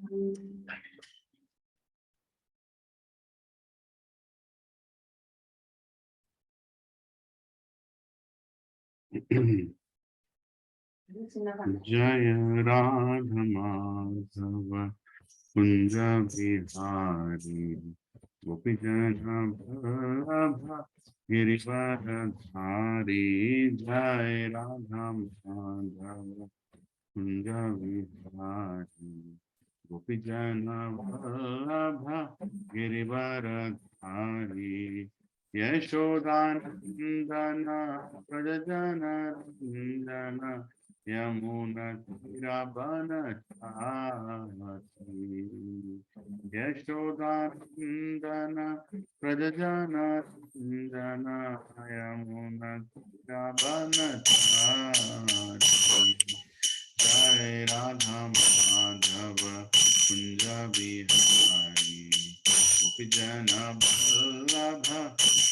जय राधा माधव कुंज बिहारी गोपी जन वल्लभ गिरिवरधारी। जय राधा माधव कुंज बिहारी गोपी जन वल्लभ गिरिवरधारी। यशोदानंदन व्रज जन रंजन यमुनतीरवनचारी। यशोदानंदन व्रज जन रंजन यमुनतीरवनचारी। जय राधा माधव कुंज बिहारी गोपी जन वल्लभ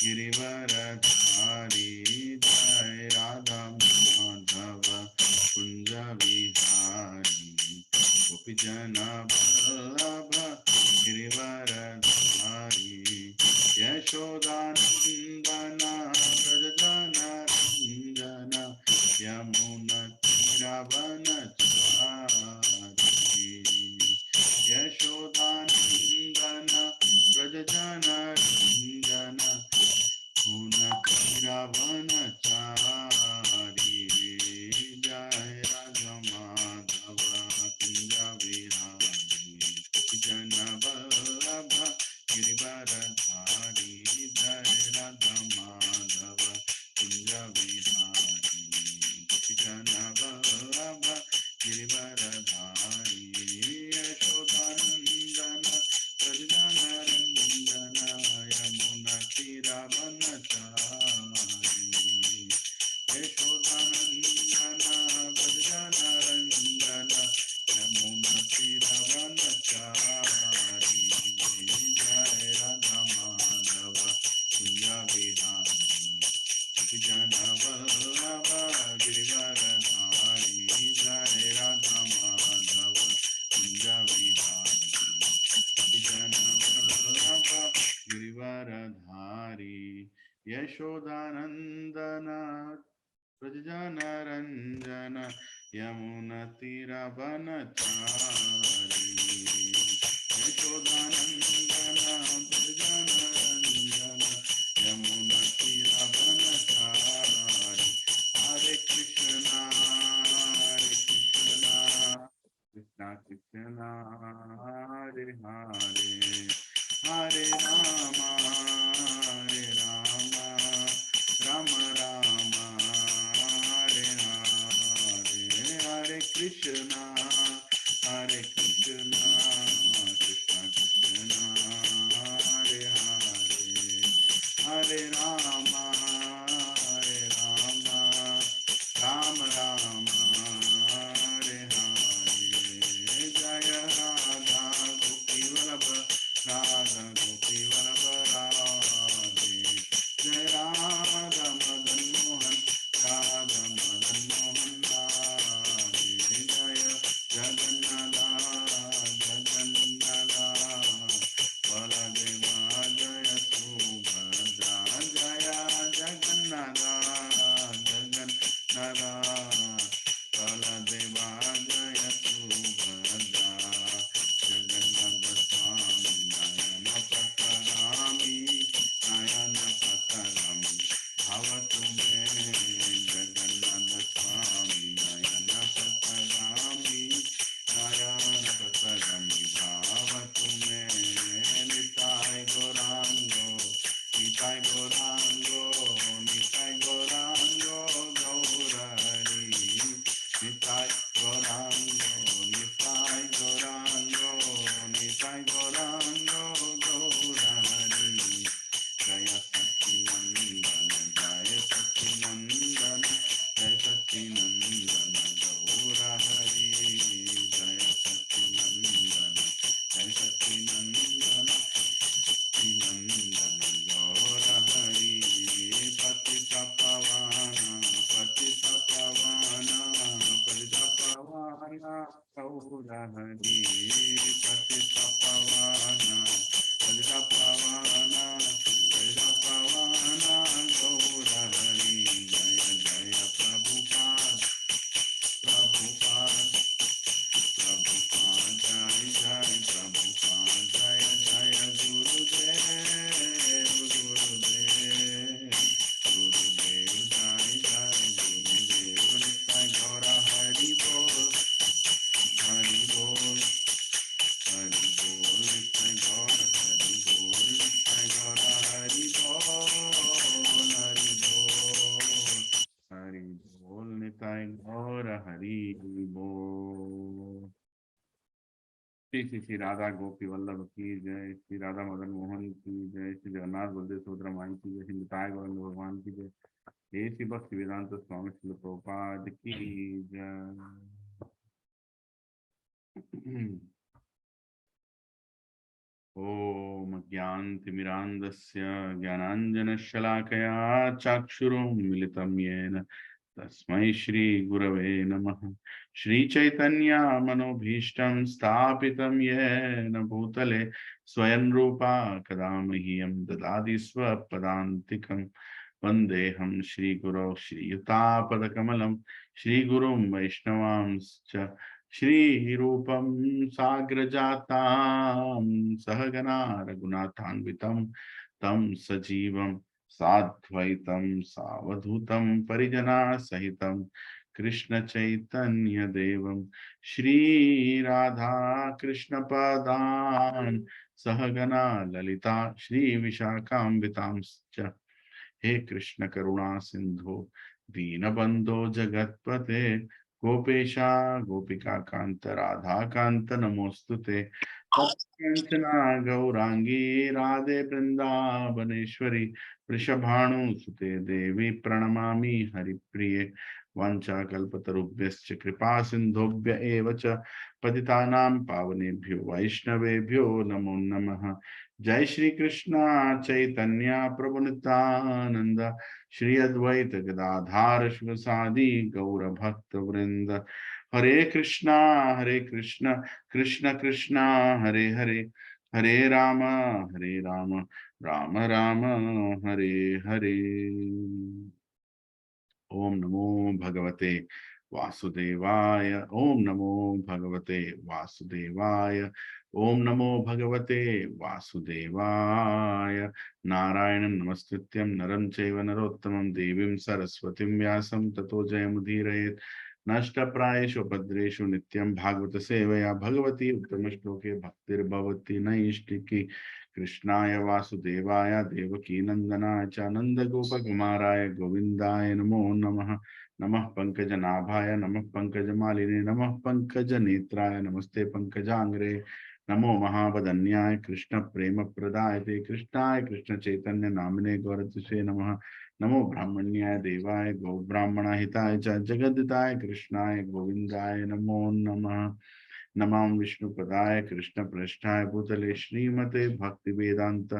गिरिवरधारी। जय राधा माधव कुंज बिहारी गोपी जन वल्लभ गिरिवरधारी। यशोदानंदन व्रज जन रंजन यमुनतीरवनचारी। यशोदानंदन व्रज जन रंजन यमुनतीरवनचारी। जय राधा माधव कुंज बिहारी गोपी जन वल्लभ गिरिवरधारी। जय राधा माधव कुंज बिहारी गोपी जन वल्लभ गिरिवरधारी। यशोदानंदन व्रज जन रंजन यमुनतीरवनचारी। यशोदानंदन व्रज जन रंजन यमुनतीरवनचारी। जय राधा माधव कुंज बिहारी गोपी जन वल्लभ गिरिवरधारी। जय राधा माधव कुंज बिहारी गोपी जन वल्लभ गिरिवरधारी। यशोदानंदन व्रज जन रंजन यमुनतीरवनचारी। यशोदानंदन व्रज जन रंजन यमुनतीरवनचारी। हरे कृष्णा कृष्णा कृष्णा हरे हरे हरे राम राम राम हरे हरे। हरे कृष्णा कृष्णा कृष्णा हरे हरे हरे राम राम राम हरे हरे। जय राधा गोपी वल्लभ राधा गोपी वल्लभ राधे। जय राधा मदन मोहन राधा मदन मोहन राधे। जय जगन्नाथ जगन्नाथ बलदेवा जय सुभद्रा। जय जगन्नाथ जगन्नाथ बलदेवा जय सुभद्रा। जगन्नाथ स्वामी नयन पथगामी नयन पथगामी भव तुम्हें। जगन्नाथ स्वामी नयन पथगामी नयन पथगामी भव तुम्हें। निताय गौरांगो निताय गौरांगो निताय गौरांगो गौर हरि। गौरहरि पतित पावन पतित पावन पतित पावन गौरहरि जय जय प्रभुपाद प्रभुपाद प्रभुपाद जय जय प्रभुपाद जय जय गुरुदेव गुरुदेव गुरुदेव जय जय गुरुदेव नित्य गौर हरि बोल हरि बोल हरि बोल नित्य गौर हरि बोल नित्य गौर हरि बोल हरि बोल हरि बोल नित्य गौर हरि बोल। श्री श्री श्री राधा गोपी वल्लभ की जय, श्री राधा मदन मोहन की जय, श्री जगन्नाथ बलदेव सुभद्रा माई की जय, श्री निताय गौर भगवान की जय, हे श्री भक्ति वेदांत स्वामी श्री प्रभुपाद की जय। ओम ज्ञानतिमिरान्धस्य ज्ञानाञ्जनशलाकया चाक्षुरुन्मिलितं येन तस्मै श्रीगुरवे नमः। श्रीचैतन्यमनोभीष्टं स्थापितं येन भूतले स्वयं रूपा कदा मह्यं ददाति स्वपदान्तिकं। वन्देऽहं श्रीगुरौ श्रीयुतापदकमलं श्रीगुरुं वैष्णवांश्च श्रीरूपं साग्रजातां सहगना रघुनाथान्वितं तं सजीवं साद्वैतं सावधूतं परिजनासहितं कृष्णचैतन्यदेवं श्रीराधा कृष्णपदान् सहगना ललिता श्रीविशाखान्वितांश्च। हे कृष्ण करुणा सिंधु दीनबंधो जगतपते गोपेशा गोपिका कांत राधा कांत नमोस्तुते। कंचना गौरांगी राधे वृंदावनेश्वरी वृषभानुसुते देवी प्रणमामि हरिप्रिये। वाञ्छाकल्पतरुभ्यश्च कृपा सिन्धुभ्य एव च पतितानां पावनेभ्यो वैष्णवेभ्यो नमो नमः। जय श्री कृष्ण चैतन्य प्रभु नित्यानंद श्री अद्वैत गदाधार शिवसादि गौर भक्त वृंद। हरे कृष्णा कृष्ण कृष्णा हरे हरे हरे राम राम राम हरे हरे। ओम नमो भगवते वासुदेवाय ओम नमो भगवते वासुदेवाय ओम नमो भगवते वासुदेवाय। नारायणं नमस्कृत्यं नरं चैव नरोत्तमं देवीं सरस्वतीं व्यासं ततो जयमुदीरयेत्। नष्टप्रायेषु भद्रेषु नित्यं भागवत सेवया भगवती उत्तमश्लोके भक्तिर्भवति नैष्टिकी। कृष्णाय वासुदेवाय देवकी नंदनाय च नंदगोपकुमाराय गोविंदाय नमो नमः। नमः पंकजनाभाय नमः पंकजमालिने नमः पंकजनेत्राय नमस्ते पंकजांग्रे। नमो महावदन्याय कृष्ण प्रेम प्रदायते कृष्णाय कृष्ण चैतन्य नामिने गौरतिषे नमः। नमो ब्राह्मण्याय देवाय गौ ब्राह्मण हिताय च जगद्दिताय कृष्णाय गोविंदाय नमो नमः। नमां विष्णुपदाय कृष्ण पृष्ठाय भूतले श्रीमते भक्ति वेदांत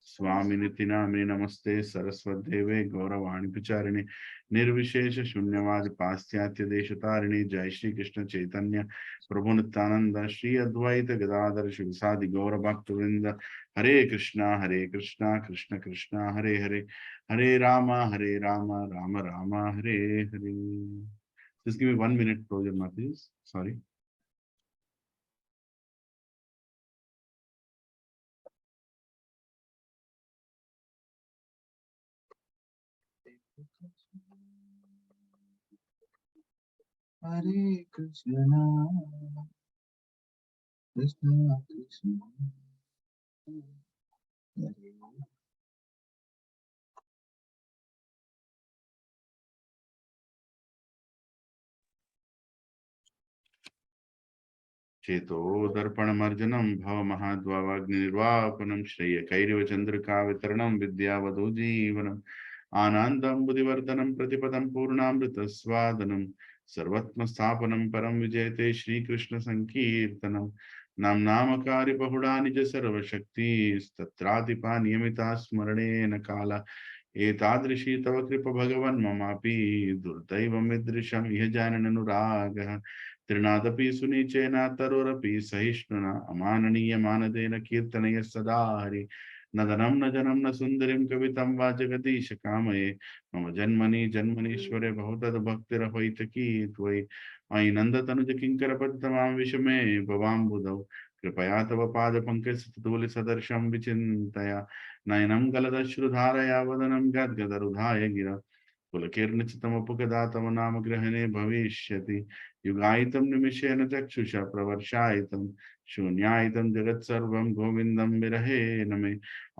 स्वामिनिति नामिने नमस्ते सरस्वतीदेवे गौरवाणी प्रचारिणे निर्विशेष शून्यवाद पाश्चात्य देशतारिणे। जय श्री कृष्ण चैतन्य प्रभु नित्यानंद श्री अद्वैत गदाधर शिवसादि गौर भक्तवृंद। हरे Krishna Krishna Krishna Hare Hare Hare Ram Ram Ram Hare Hare. Just give me 1 minute, close your mouth, please. Sorry. Hare Krishna, Krishna Krishna, Hare चेतो दर्पणमर्जनं भवमहाद्वाग्निर्वापनं श्रेयकैरिव चन्द्रिकावितरणं विद्यावधूजीवनम् आनन्दं बुधिवर्धनं प्रतिपदं पूर्णामृतस्वादनं सर्वत्मस्थापनं परं विजयते श्रीकृष्णसङ्कीर्तनं। नाम्नामकारि बहुडा निज सर्वशक्तिस्तत्रातिपा नियमिता स्मरणेन काल एतादृशी तव कृप भगवन् ममापि दुर्दैवमिदृशम् इह जानननुरागः तृणादपि सुनीचेन तरोरपि सहिष्णुना अमाननीयमानदेन कीर्तनय सदा हरि नदनं न जनं न सुन्दरीं कवितं वा जगदीश कामये मम जन्मनि जन्मनीश्वरे बहुतद्भक्तिरहैतकी त्वयि मयि नन्दतनुज किङ्करपद्मां विषमे भवाम्बुधौ कृपया तव पादपङ्कजस्थूलिसदर्शं विचिन्तया नयनं गलदश्रुधारया वदनं गद्गदरुधाय गिरा पुलकीर्णचितमुपगदा तव नाम ग्रहणे भविष्यति युगायितं निमिषेण चक्षुषा प्रवर्षायितं शून्यायितं जगत्सर्वं गोविन्दं विरहे न मे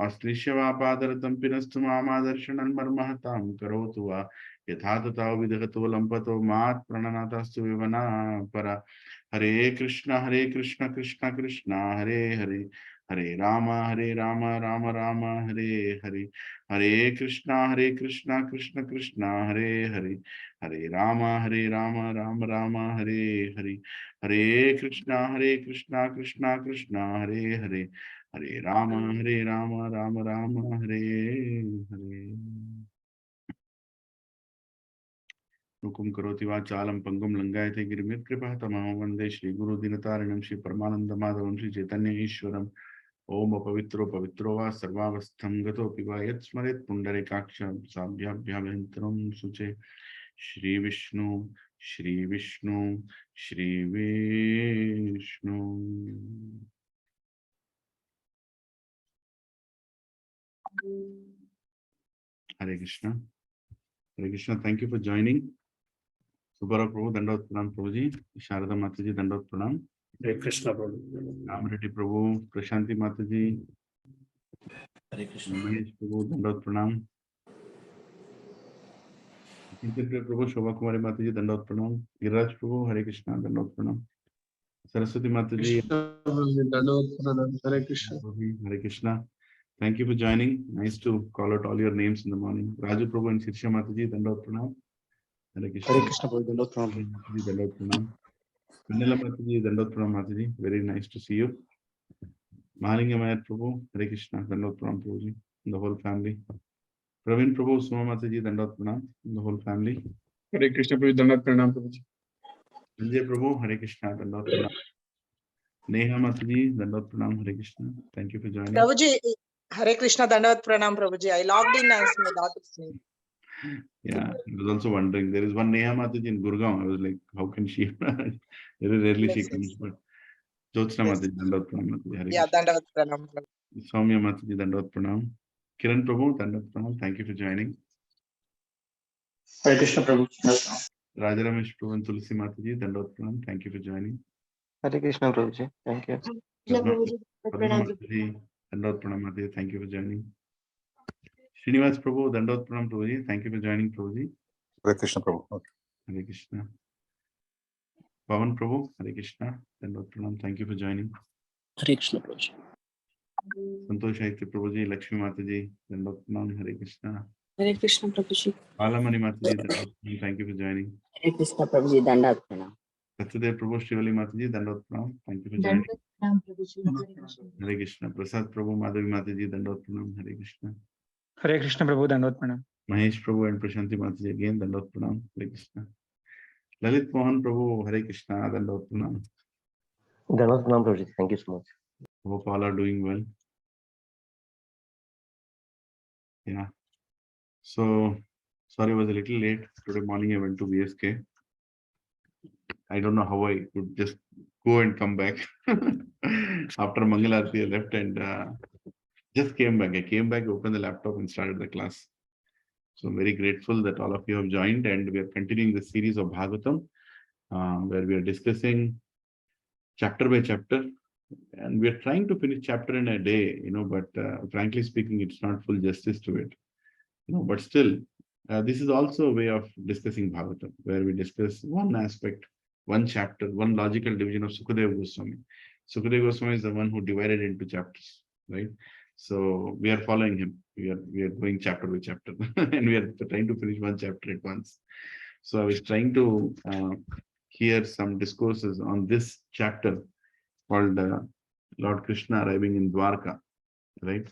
आश्लिष्य वा पादरतं पिनस्तु मामादर्शनं मर्महतां करोतु वा यथा तथा विदगतो लम्पतो मात् प्रणनाथस्तु विवना परा हरे कृष्ण कृष्ण कृष्ण हरे हरे हरे राम राम राम हरे हरे हरे कृष्ण कृष्ण कृष्ण हरे हरे हरे राम राम राम हरे हरे हरे कृष्ण कृष्ण कृष्ण हरे हरे हरे राम राम राम हरे हरे मुकुं करोति वाचालं पंगुं लंघयते गिरिमित्कृपः तमहं वन्दे श्रीगुरुदीनतारिणं श्री परमानन्दमाधवं श्री चैतन्य ईश्वरम् ओम अपवित्रो पवित्रो वा सर्वावस्थं गतोऽपि वा यत्स्मरेत् पुण्डरीकाक्षं साभ्याभ्याभ्यन्तरं शुचे Shri Vishnu Shri Vishnu Shri Vishnu Hare Krishna. Hare Krishna. Thank you for joining. Subhara Prabhu, Dandavat Pranam Prabhuji. Sharada Mataji, Dandavat Pranam. Hare Krishna Prabhu. Amriti Prabhu, Prashanti Mataji. Hare Krishna. Mahesh Prabhu, Dandavat Pranam. Prabhu, Shobha Kumari Mataji, Dandavat Pranam. Giraj Prabhu, Hare Krishna, Dandavat Pranam. Saraswati Mataji, Hare Krishna. Hare Krishna. Thank you for joining. Nice to call out all your names in the morning. Raju Prabhu and Sirsha Mataji, Dandavat Pranam. Hare Krishna. Hare Krishna Prabhu. Dandavат Pranam. Dandavат Pranam. Vanilla Mataji, Dandavat Pranam Mataji. Very nice to see you. Mahalinga Mayat Prabhu, Hare Krishna, Dandavat Pranam Prabhuji, and the whole family. Praveen Prabhu, Suma Mataji, Dandavat Pranam, and the whole family. Hare Krishna Prabhu. Dandavат Pranam Prabhuji. Sanjay Prabhu, Hare Krishna, Dandavat Pranam. Neha Mataji, Dandavat Pranam, Hare Krishna. Thank you for joining. Prabhuji, Hare Krishna, Dandavat Pranam, Prabhuji. I logged in as my daughter's name. Yeah, I was also wondering. There is one Neha Mataji in Gurgaon. I was like, how can she? Very rarely she Yes, comes, yes. but Jyotsna Yes. Mataji, Dandavat Pranam, Mataji, Hare Yeah, Krishna. Dandavat Pranam, Prabhuji. Soumya Mataji, Dandavat Pranam. Kiran Prabhu, Dandavat Pranam. Thank you for joining. Hare Krishna Prabhu. Raja Ramesh Prabhu and Tulsi Mataji, Dandavat Pranam. Thank you for joining. Hare Krishna Prabhuji. Thank you. Padma Mataji, Dandavat Pranam Mataji. Thank you for joining. Srinivas Prabhu, Dandavat Pranam Prabhuji. Thank you for joining, Prabhuji. Hare Krishna Prabhu. Okay. Hare Krishna. Pavan Prabhu, Hare Krishna. Dandavat Pranam. Thank you for joining. Hare Krishna Prabhuji. Santosh Sahityal Prabhuji, Lakshmi Mataji, Dandavat Pranam. Hare Krishna. Hare Krishna Prabhuji. Balamani Mataji, Dandavat Pranam. Thank you for joining. Hare Krishna Prabhuji. Dandavat Pranam. Satyadev Prabhu, Shivali Mataji, Dandavat Pranam. Thank you for joining. Hare Krishna. Prasad Prabhu, Madhavi Mataji, Dandavat Pranam. Hare Krishna. Hare Krishna Prabhu. Dandavат Pranam. Mahesh Prabhu and Prashanti Mataji again, Dandavat Pranam. Hare Krishna. Lalit Mohan Prabhu, Hare Krishna, Dandavat Pranam. Dandavат Pranam Prabhuji. Thank you so much. Hope all are doing well. Yeah. So, sorry I was a little late. Today morning I went to BSK. I don't know how I could just go and come back. After Mangalarti, I left and just came back. I came back, opened the laptop and started the class. So I'm very grateful that all of you have joined, and we are continuing the series of Bhagavatam, where we are discussing chapter by chapter, and we are trying to finish chapter in a day, but frankly speaking, it's not full justice to it, but still, this is also a way of discussing Bhagavatam, where we discuss one aspect, one chapter, one logical division of Sukadeva Goswami. Sukadeva Goswami is the one who divided into chapters, right? So we are following him. We are going chapter by chapter, and we are trying to finish one chapter at once. So I was trying to hear some discourses on this chapter called Lord Krishna arriving in Dwarka, right?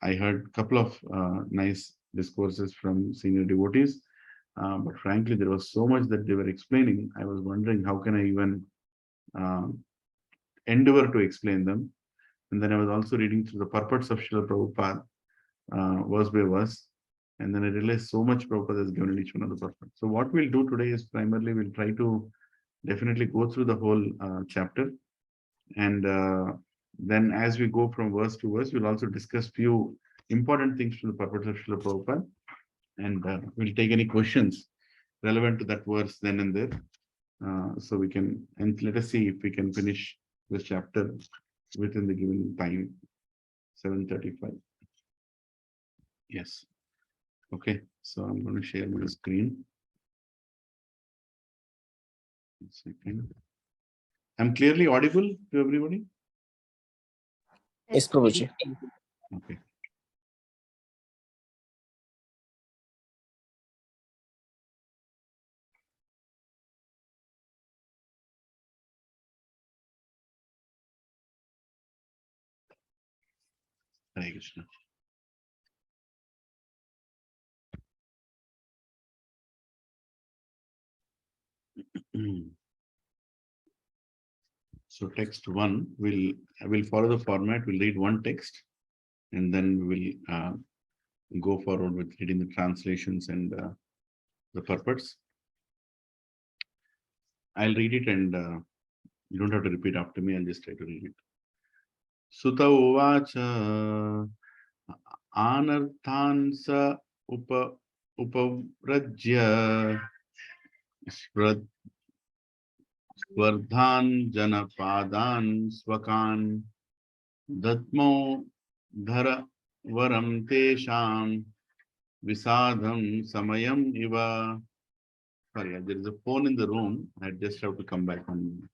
I heard a couple of nice discourses from senior devotees, but frankly, there was so much that they were explaining. I was wondering how can I even endeavor to explain them. And then I was also reading through the purports of Srila Prabhupada, verse by verse. And then I realized so much Prabhupada has given in each one of the purports. So what we'll do today is primarily we'll try to definitely go through the whole chapter. And then as we go from verse to verse, we'll also discuss few important things from the purports of Srila Prabhupada. And we'll take any questions relevant to that verse then and there. So we can, and let us see if we can finish this chapter within the given time, 7:35. Yes. Okay, so I'm going to share my screen. One second. I'm clearly audible to everybody? Yes, Prabhuji. Okay. Hare Krishna. So text one, I will follow the format. We'll read one text and then we will go forward with reading the translations and the purports. I'll read it and you don't have to repeat after me. I'll just try to read it. Sutta uvacha anarthan sa upavrajya svardhan janapadan swakan datmo dhara varam tesham visadham samayam iva. Sorry, there is a phone in the room. I just have to come back on.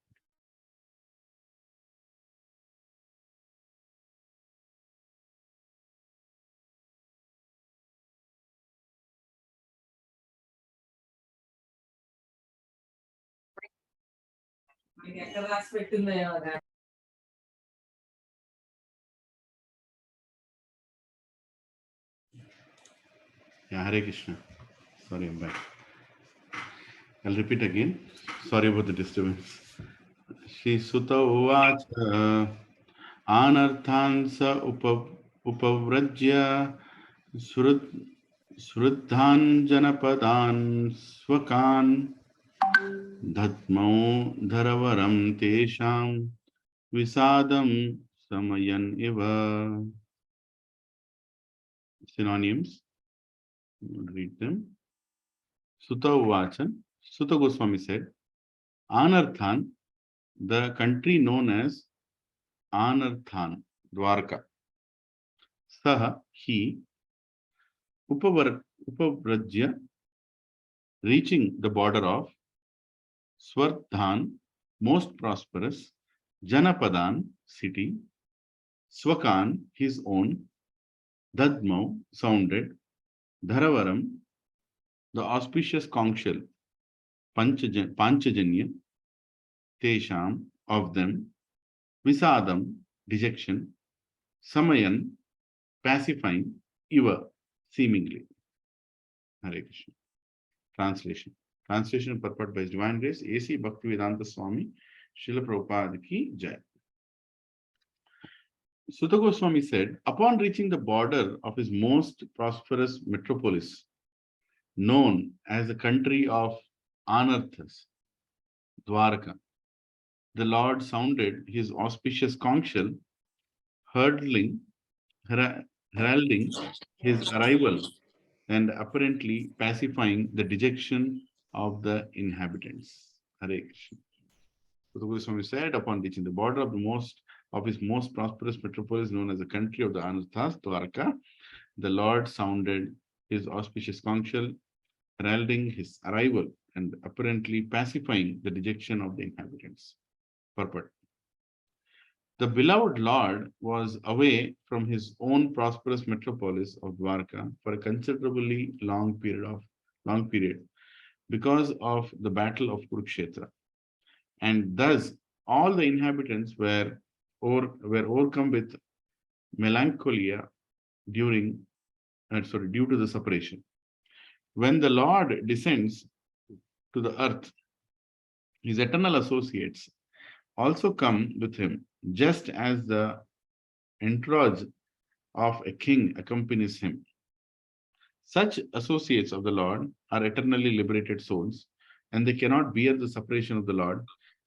Yeah, Hare Krishna. Sorry, I'm back. I'll repeat again. Sorry about the disturbance. Shri Sutta Uvacha Anarthansa Upavrajya Sruddhan Janapadan Swakan Dhatmau Dharavaram Tesham Visadam Samayan Iva. Synonyms. We'll read them. Sutta Uvacha. Sutta Goswami said, Anarthan, the country known as Anarthan, Dwarka. Saha, he, Upavrajya, reaching the border of Swardhan, most prosperous, Janapadan, city, Swakan, his own, Dadmau, sounded, Dharavaram, the auspicious conch shell, Panchajanya, Tesham, of them, Visadam, dejection, Samayan, pacifying, Iva, seemingly. Hare Krishna. Translation. Translation and purport by His Divine Grace, A.C. Bhaktivedanta Swami, Srila Prabhupada ki Jai. Sutta Goswami said, upon reaching the border of his most prosperous metropolis, known as the country of Anarthas, Dwarka, the Lord sounded his auspicious conch shell, heralding his arrival and apparently pacifying the dejection of the inhabitants. Hare Krishna. Sutta Goswami said, upon reaching the border of his most prosperous metropolis known as the country of the Anarthas, Dwarka, the Lord sounded his auspicious conch shell, heralding his arrival and apparently pacifying the dejection of the inhabitants. Purport. The beloved Lord was away from his own prosperous metropolis of Dwarka for a considerably long period because of the battle of Kurukshetra. And thus all the inhabitants were overcome with melancholia due to the separation. When the Lord descends to the earth, his eternal associates also come with him, just as the entourage of a king accompanies him. Such associates of the Lord are eternally liberated souls, and they cannot bear the separation of the Lord,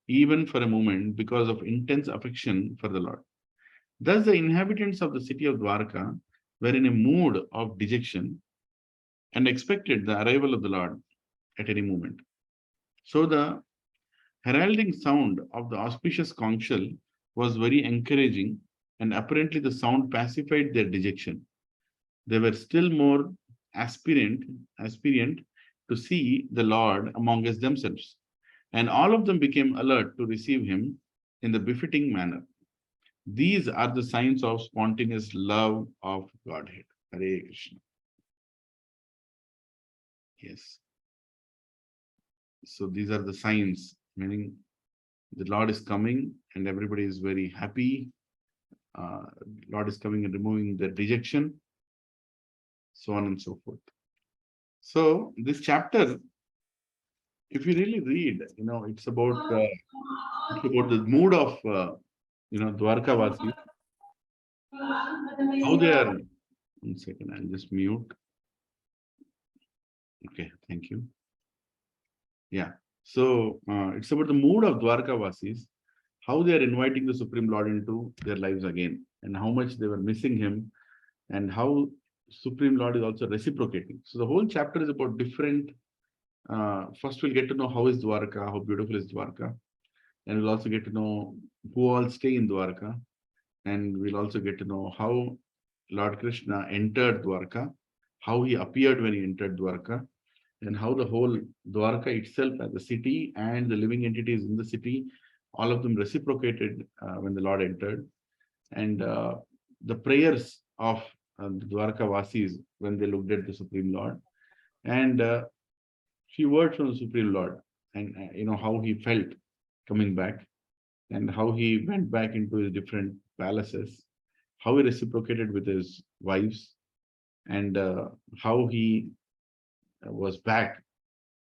even for a moment, because of intense affection for the Lord. Thus, the inhabitants of the city of Dwarka were in a mood of dejection and expected the arrival of the Lord at any moment. So, the heralding sound of the auspicious conch shell was very encouraging, and apparently the sound pacified their dejection. They were still more aspirant to see the Lord among us themselves, and all of them became alert to receive him in the befitting manner. These are the signs of spontaneous love of Godhead. Hare Krishna. Yes. So these are the signs, meaning the Lord is coming and everybody is very happy. Lord is coming and removing the dejection, so on and so forth. So this chapter, if you really read, it's about the mood of Dwarka Vasi, how they are. 1 second, I'll just mute. Okay, thank you. Yeah, so it's about the mood of Dwarka Vasis, how they are inviting the Supreme Lord into their lives again, and how much they were missing him, and how Supreme Lord is also reciprocating. So the whole chapter is about different. First, we'll get to know how is Dwarka, how beautiful is Dwarka, and we'll also get to know who all stay in Dwarka, and we'll also get to know how Lord Krishna entered Dwarka, how he appeared when he entered Dwarka, and how the whole Dwarka itself as a city and the living entities in the city, all of them reciprocated when the Lord entered, and the prayers of the Dwarka Vasis when they looked at the Supreme Lord, and few words from the Supreme Lord, and how he felt coming back, and how he went back into his different palaces, how he reciprocated with his wives, and how he was back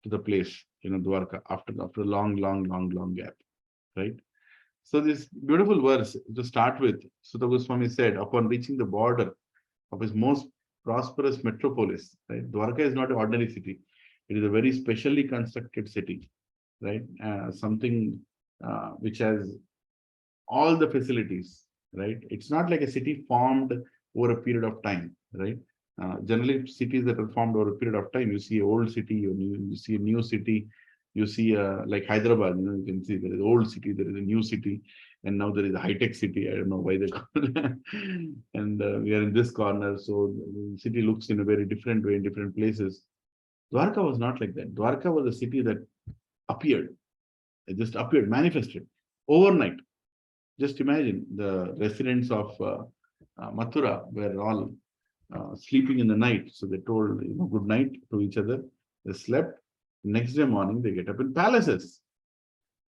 to the place, Dwarka, after a long gap, right? So this beautiful verse to start with, Sutta Goswami said, upon reaching the border of his most prosperous metropolis, right? Dwarka is not an ordinary city. It is a very specially constructed city, right? Something which has all the facilities, right? It's not like a city formed over a period of time, right? Generally, cities that are formed over a period of time, you see an old city, you see a new city, you see like Hyderabad, you can see there is an old city, there is a new city, and now there is a high-tech city. I don't know why they call it. And we are in this corner, so the city looks in a very different way in different places. Dwarka was not like that. Dwarka was a city that appeared. It just appeared, manifested overnight. Just imagine the residents of Mathura were all sleeping in the night. So they told good night to each other. They slept. Next day morning, they get up in palaces.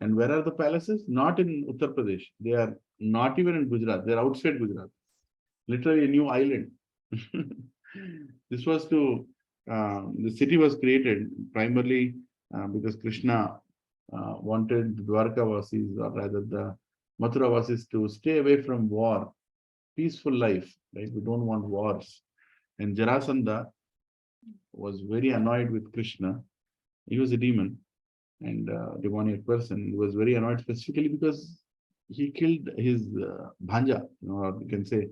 And where are the palaces? Not in Uttar Pradesh. They are not even in Gujarat. They are outside Gujarat. Literally a new island. This was the city was created primarily because Krishna wanted the Dwarka Vasis, or rather the Mathura Vasis, to stay away from war, peaceful life, right? We don't want wars. And Jarasandha was very annoyed with Krishna. He was a demon and demoniac person. He was very annoyed specifically because he killed his Bhanja, or you can say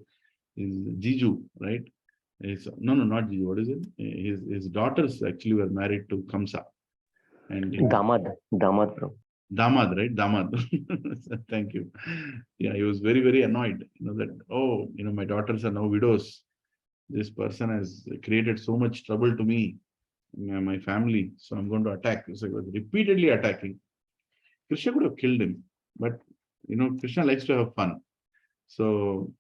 his Jiju, right? No, not Jiju. What is it? His daughters actually were married to Kamsa. And Damad, bro. Damad, right? Damad. Thank you. Yeah, he was very annoyed. That, my daughters are now widows. This person has created so much trouble to me, my family. So I'm going to attack. So he was repeatedly attacking. Krishna could have killed him, but Krishna likes to have fun. So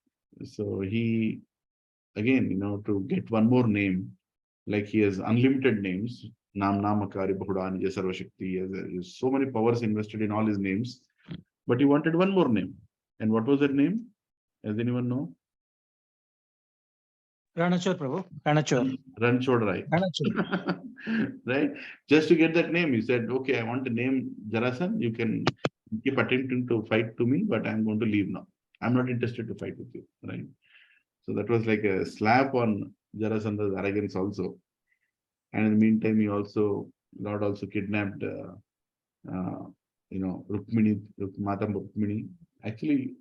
he again, to get one more name, like he has unlimited names. Nam Namakari Bahudani Sarva Shakti. He has so many powers invested in all his names, but he wanted one more name. And what was that name? Does anyone know? Ranachor Prabhu. Ranachor. Ranchodrai. Right? Just to get that name, he said, okay, I want to name Jarasan. You can keep attempting to fight to me, but I'm going to leave now. I'm not interested to fight with you. Right? So that was like a slap on Jarasanda's arrogance also. And in the meantime, Lord also kidnapped, Rukmini, Mata Rukmini. Actually,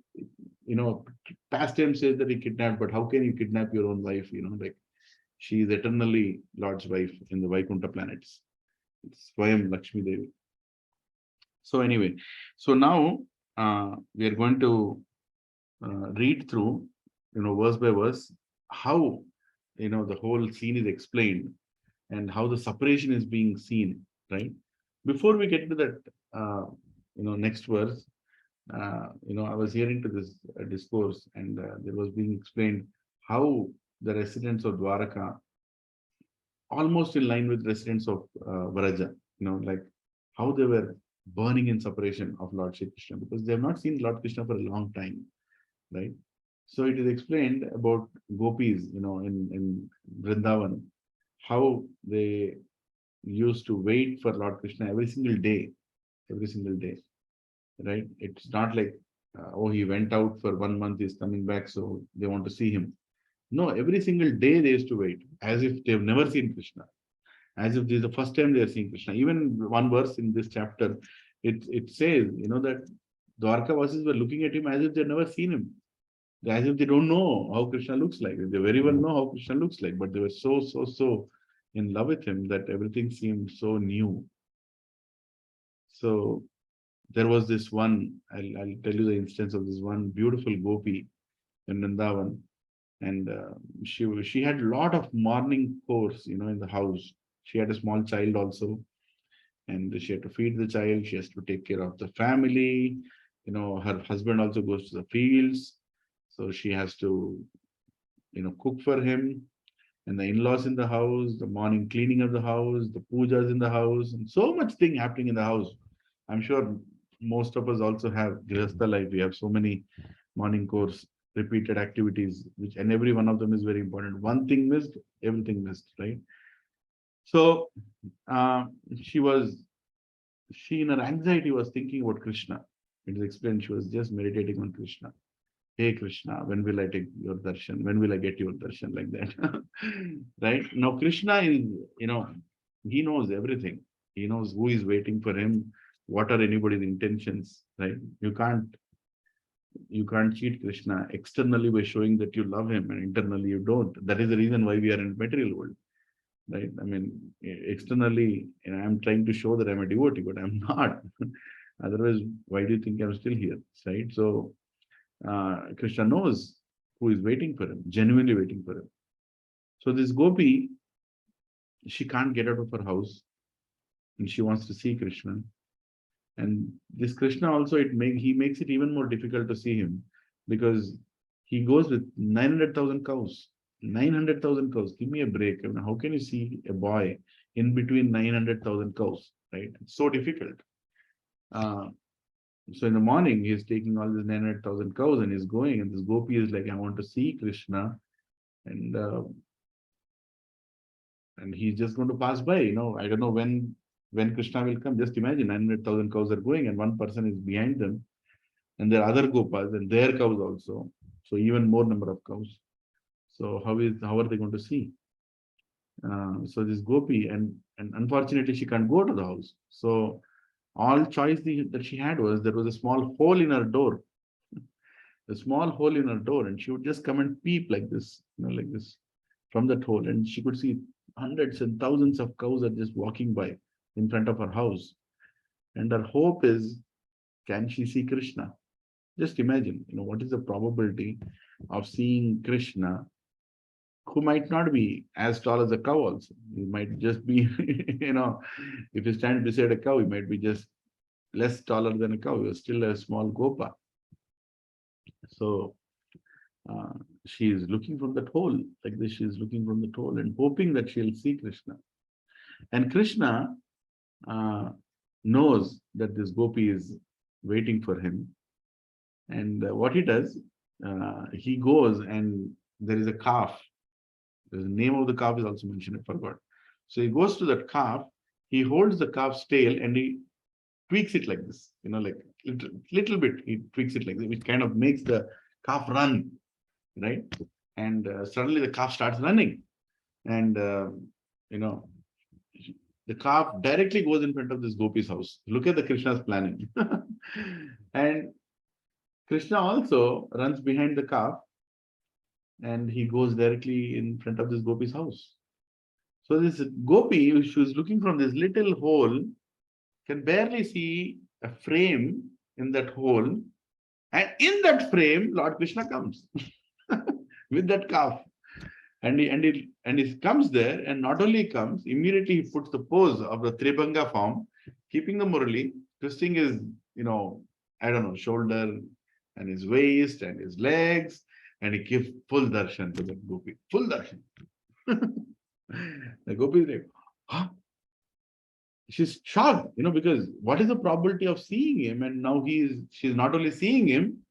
past time says that he kidnapped, but how can you kidnap your own wife? Like she is eternally Lord's wife in the Vaikuntha planets. It's Swayam Lakshmi Devi. So anyway, so now we are going to read through, verse by verse, how, the whole scene is explained and how the separation is being seen, right? Before we get to that, next verse, I was hearing to this discourse and there was being explained how the residents of Dwaraka, almost in line with residents of Vraja, like how they were burning in separation of Lord Shri Krishna because they have not seen Lord Krishna for a long time, right? So it is explained about gopis, in Vrindavan, how they used to wait for Lord Krishna every single day, right? It's not like, he went out for 1 month, he's coming back, so they want to see him. No, every single day they used to wait, as if they've never seen Krishna, as if this is the first time they are seeing Krishna. Even one verse in this chapter, it says, that Dwarka Vasis were looking at him as if they've never seen him, as if they don't know how Krishna looks like. They very well know how Krishna looks like, but they were so in love with him that everything seemed so new. So there was this one, I'll tell you the instance of this one beautiful gopi in Vrindavan, and she had a lot of morning chores, in the house. She had a small child also, and she had to feed the child. She has to take care of the family. Her husband also goes to the fields, so she has to, cook for him. And the in-laws in the house, the morning cleaning of the house, the pujas in the house, and so much thing happening in the house. I'm sure most of us also have Grihastha life. We have so many morning course, repeated activities, and every one of them is very important. One thing missed, everything missed, right? So she in her anxiety was thinking about Krishna. It is explained she was just meditating on Krishna. Hey Krishna, when will I take your darshan? When will I get your darshan? Like that. Right? Now Krishna is, he knows everything. He knows who is waiting for him, what are anybody's intentions, right? You can't cheat Krishna externally by showing that you love him and internally you don't. That is the reason why we are in the material world. Right? I mean, externally, I'm trying to show that I'm a devotee, but I'm not. Otherwise, why do you think I'm still here? Right? So Krishna knows who is waiting for him, genuinely waiting for him. So this gopi, she can't get out of her house and she wants to see Krishna. And this Krishna also, he makes it even more difficult to see him because he goes with 900,000 cows. 900,000 cows. Give me a break. I mean, how can you see a boy in between 900,000 cows? Right? It's so difficult. So in the morning, he's taking all these 900,000 cows and he's going, and this gopi is like, I want to see Krishna, and he's just going to pass by. I don't know when Krishna will come. Just imagine 900,000 cows are going, and one person is behind them, and there are other gopas and their cows also. So even more number of cows. So how are they going to see? So this gopi, and unfortunately she can't go to the house. So all choice that she had was there was a small hole in her door, and she would just come and peep like this, like this from that hole, and she could see hundreds and thousands of cows are just walking by in front of her house. And her hope is, can she see Krishna? Just imagine, what is the probability of seeing Krishna, who might not be as tall as a cow also. He might just be, if you stand beside a cow, he might be just less taller than a cow. You're still a small gopa. So she is looking from that hole, like this. She is looking from that hole and hoping that she'll see Krishna. And Krishna knows that this gopi is waiting for him. And what he does, he goes, and there is a calf The name of the calf is also mentioned, I forgot. So he goes to that calf, he holds the calf's tail and he tweaks it like this, like little bit, he tweaks it like this, which kind of makes the calf run, right? And suddenly the calf starts running. And, the calf directly goes in front of this gopi's house. Look at the Krishna's planning. And Krishna also runs behind the calf and he goes directly in front of this gopi's house. So this gopi, who is looking from this little hole, can barely see a frame in that hole. And in that frame, Lord Krishna comes with that calf. And he comes there, and not only comes, immediately he puts the pose of the Tribhanga form, keeping the murali, twisting his, shoulder and his waist and his legs, and he gives full darshan to the gopi. Full darshan. The gopi is like, huh? She's shocked, because what is the probability of seeing him? And now she's not only seeing him,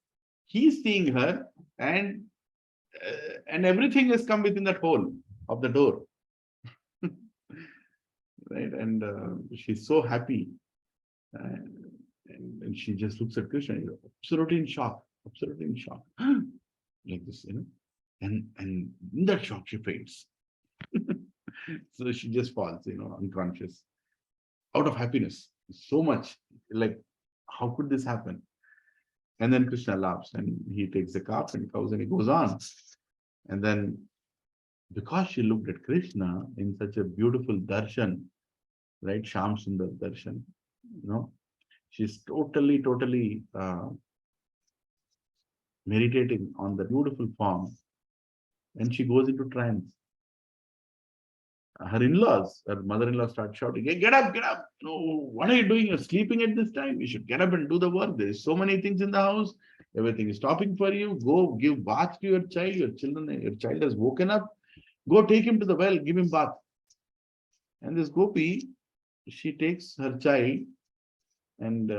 he's seeing her, and everything has come within that hole of the door. Right? And she's so happy. And she just looks at Krishna, absolutely in shock. Like this, and in that shock, she faints. So she just falls, unconscious. Out of happiness, so much, like, how could this happen? And then Krishna laughs and he takes the calf and cows and he goes on. And then, because she looked at Krishna in such a beautiful darshan, right? Sham Sundar darshan, she's totally meditating on the beautiful form, and she goes into trance. Her in-laws, her mother-in-law starts shouting, "Hey, get up, get up. No, what are you doing? You're sleeping at this time. You should get up and do the work. There is so many things in the house. Everything is stopping for you. Go give bath to your child. Your child has woken up. Go take him to the well, give him bath." And this gopi, she takes her child and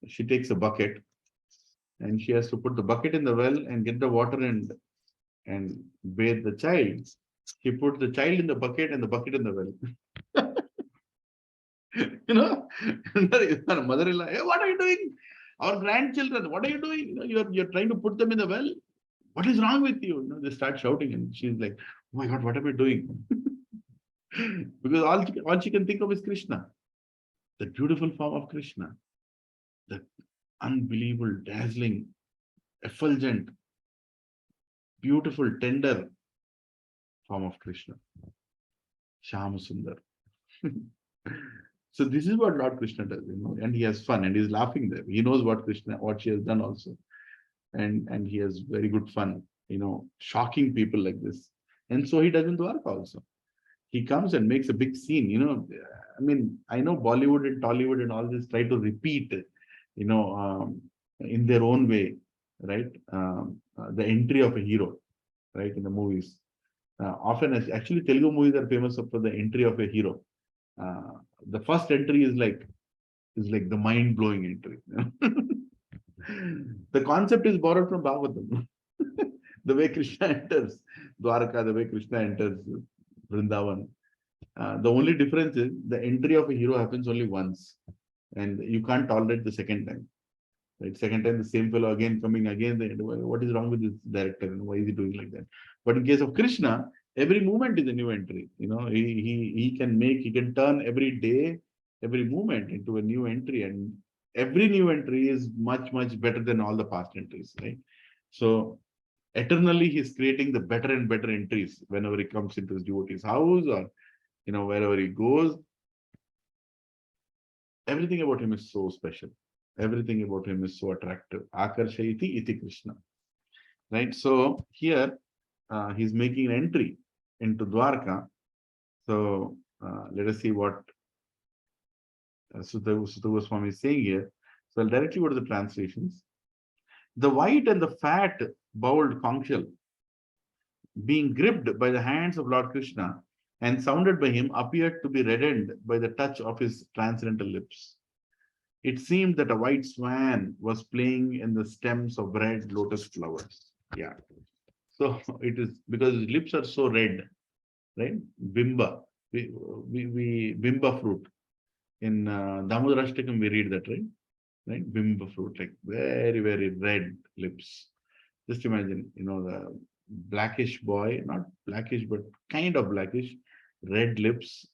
she takes a bucket and she has to put the bucket in the well and get the water and bathe the child. He put the child in the bucket and the bucket in the well. Her mother-in-law, "Hey, what are you doing? Our grandchildren, what are you doing? You're trying to put them in the well. What is wrong with you?" They start shouting, and she's like, "Oh my God, what am I doing?" Because all she can think of is Krishna, the beautiful form of Krishna, the unbelievable, dazzling, effulgent, beautiful, tender form of Krishna, Shama Sundar. So this is what Lord Krishna does, and he has fun and he's laughing there. He knows what she has done also. And he has very good fun, shocking people like this. And so he does in Dwarka also. He comes and makes a big scene, I know Bollywood and Tollywood and all this try to repeat, in their own way, right? The entry of a hero, right, in the movies. Often, actually, Telugu movies are famous for the entry of a hero. The first entry is like the mind-blowing entry. The concept is borrowed from Bhagavatam. The way Krishna enters Dwarka, the way Krishna enters Vrindavan. The only difference is the entry of a hero happens only once, and you can't tolerate the second time. Right? Second time, the same fellow again coming again. What is wrong with this director? And why is he doing like that? But in case of Krishna, every movement is a new entry. He can turn every day, every movement into a new entry, and every new entry is much better than all the past entries, right? So eternally, he's creating the better and better entries whenever he comes into his devotee's house or wherever he goes. Everything about him is so special. Everything about him is so attractive. Akarshayati iti Krishna. Right? So here he's making an entry into Dwarka. So let us see what Sutta Goswami is saying here. So I'll directly go to the translations. The white and the fat bowled conch shell, being gripped by the hands of Lord Krishna and sounded by him, appeared to be reddened by the touch of his transcendental lips. It seemed that a white swan was playing in the stems of red lotus flowers. Yeah. So it is because his lips are so red, right? Bimba. Bimba fruit. In Damodarashtakam, we read that, right? Right? Bimba fruit, like very, very red lips. Just imagine, the blackish boy, not blackish, but kind of blackish, red lips,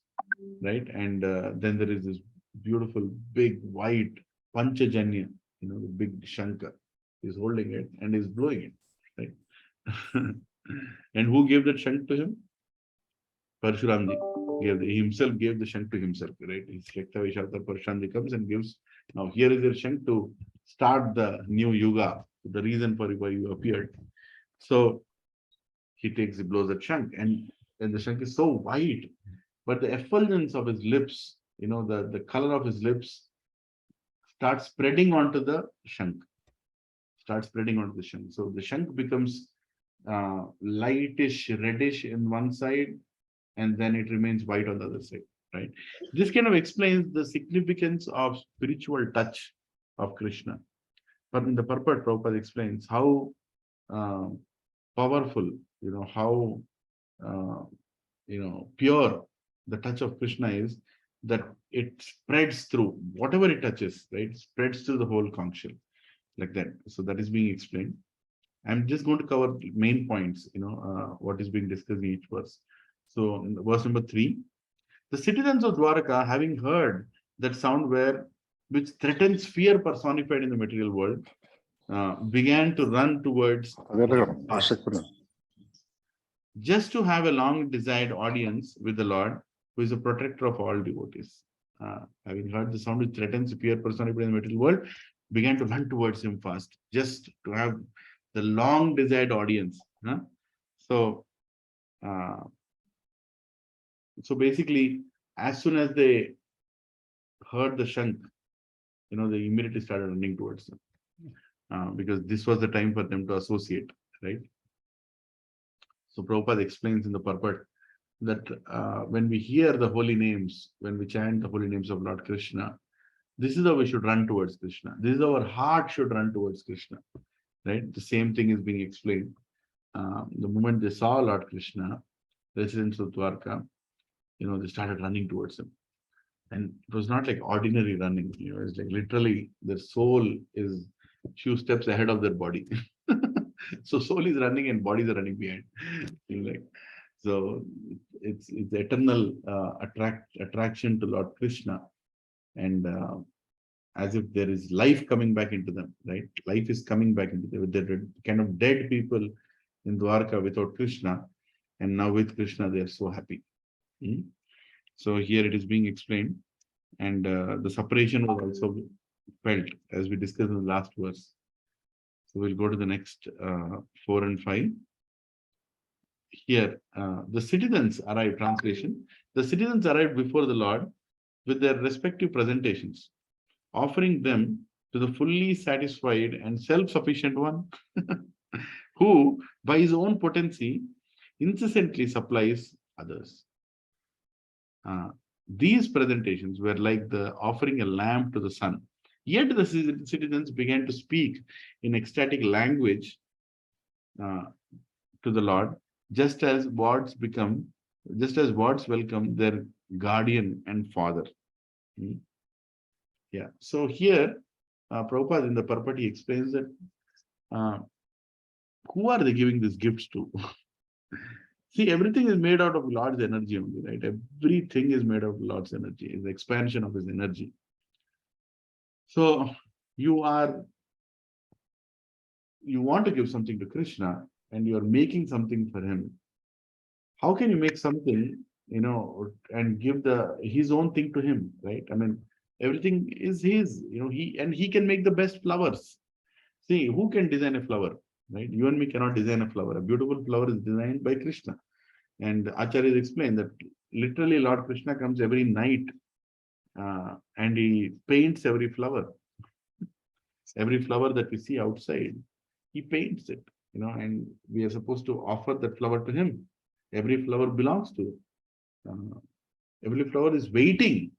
right? And then there is this beautiful, big, white Panchajanya, the big Shankar. He's holding it and he's blowing it, right? And who gave that shank to him? Parshuramji he himself gave the shank to himself, right? His Shekta Vishalta Parshuramji comes and gives, now here is your shank to start the new yuga, the reason for why you appeared. So he blows that shank, and the shank is so white, but the effulgence of his lips, the color of his lips starts spreading onto the shank, So the shank becomes lightish, reddish in one side, and then it remains white on the other side, right? This kind of explains the significance of spiritual touch of Krishna. But in the purport, Prabhupada explains how powerful, how pure the touch of Krishna is, that it spreads through whatever it touches, right? Spreads through the whole conch shell, like that. So that is being explained. I'm just going to cover the main points, what is being discussed in each verse. So verse number 3, the citizens of Dwaraka, having heard that sound which threatens fear personified in the material world, began to run towards just to have a long desired audience with the Lord, who is the protector of all devotees. Having heard the sound which threatens fear personified in the material world, began to run towards him fast, just to have the long desired audience. So basically, as soon as they heard the shank, they immediately started running towards them, because this was the time for them to associate, right? So Prabhupada explains in the purport that when we hear the holy names, when we chant the holy names of Lord Krishna, this is how we should run towards Krishna. This is how our heart should run towards Krishna, right? The same thing is being explained. The moment they saw Lord Krishna, residents of Dwarka, they started running towards him. And it was not like ordinary running, it's like literally their soul is few steps ahead of their body. So soul is running and bodies are running behind. So it's eternal attraction to Lord Krishna, and as if there is life coming back into them, right? Life is coming back into them. They're kind of dead people in Dwarka without Krishna, and now with Krishna they are so happy. So here it is being explained, and the separation was also felt as we discussed in the last verse. So we'll go to the next 4 and 5. Here, the citizens arrived, translation, the citizens arrived before the Lord with their respective presentations, offering them to the fully satisfied and self-sufficient one, who, by his own potency, incessantly supplies others. These presentations were like the offering a lamp to the sun. Yet the citizens began to speak in ecstatic language to the Lord, just as words welcome their guardian and father. Yeah. So here, Prabhupada in the purport, he explains that who are they giving these gifts to? See, everything is made out of Lord's energy only, right? Everything is made of Lord's energy, is the expansion of his energy. So you want to give something to Krishna, and you are making something for him. How can you make something, and give his own thing to him, right? I mean, everything is his, he can make the best flowers. See, who can design a flower, right? You and me cannot design a flower. A beautiful flower is designed by Krishna. And Acharyas explain that literally Lord Krishna comes every night and he paints every flower. Every flower that we see outside, he paints it, and we are supposed to offer that flower to him. Every flower belongs to him. Every flower is waiting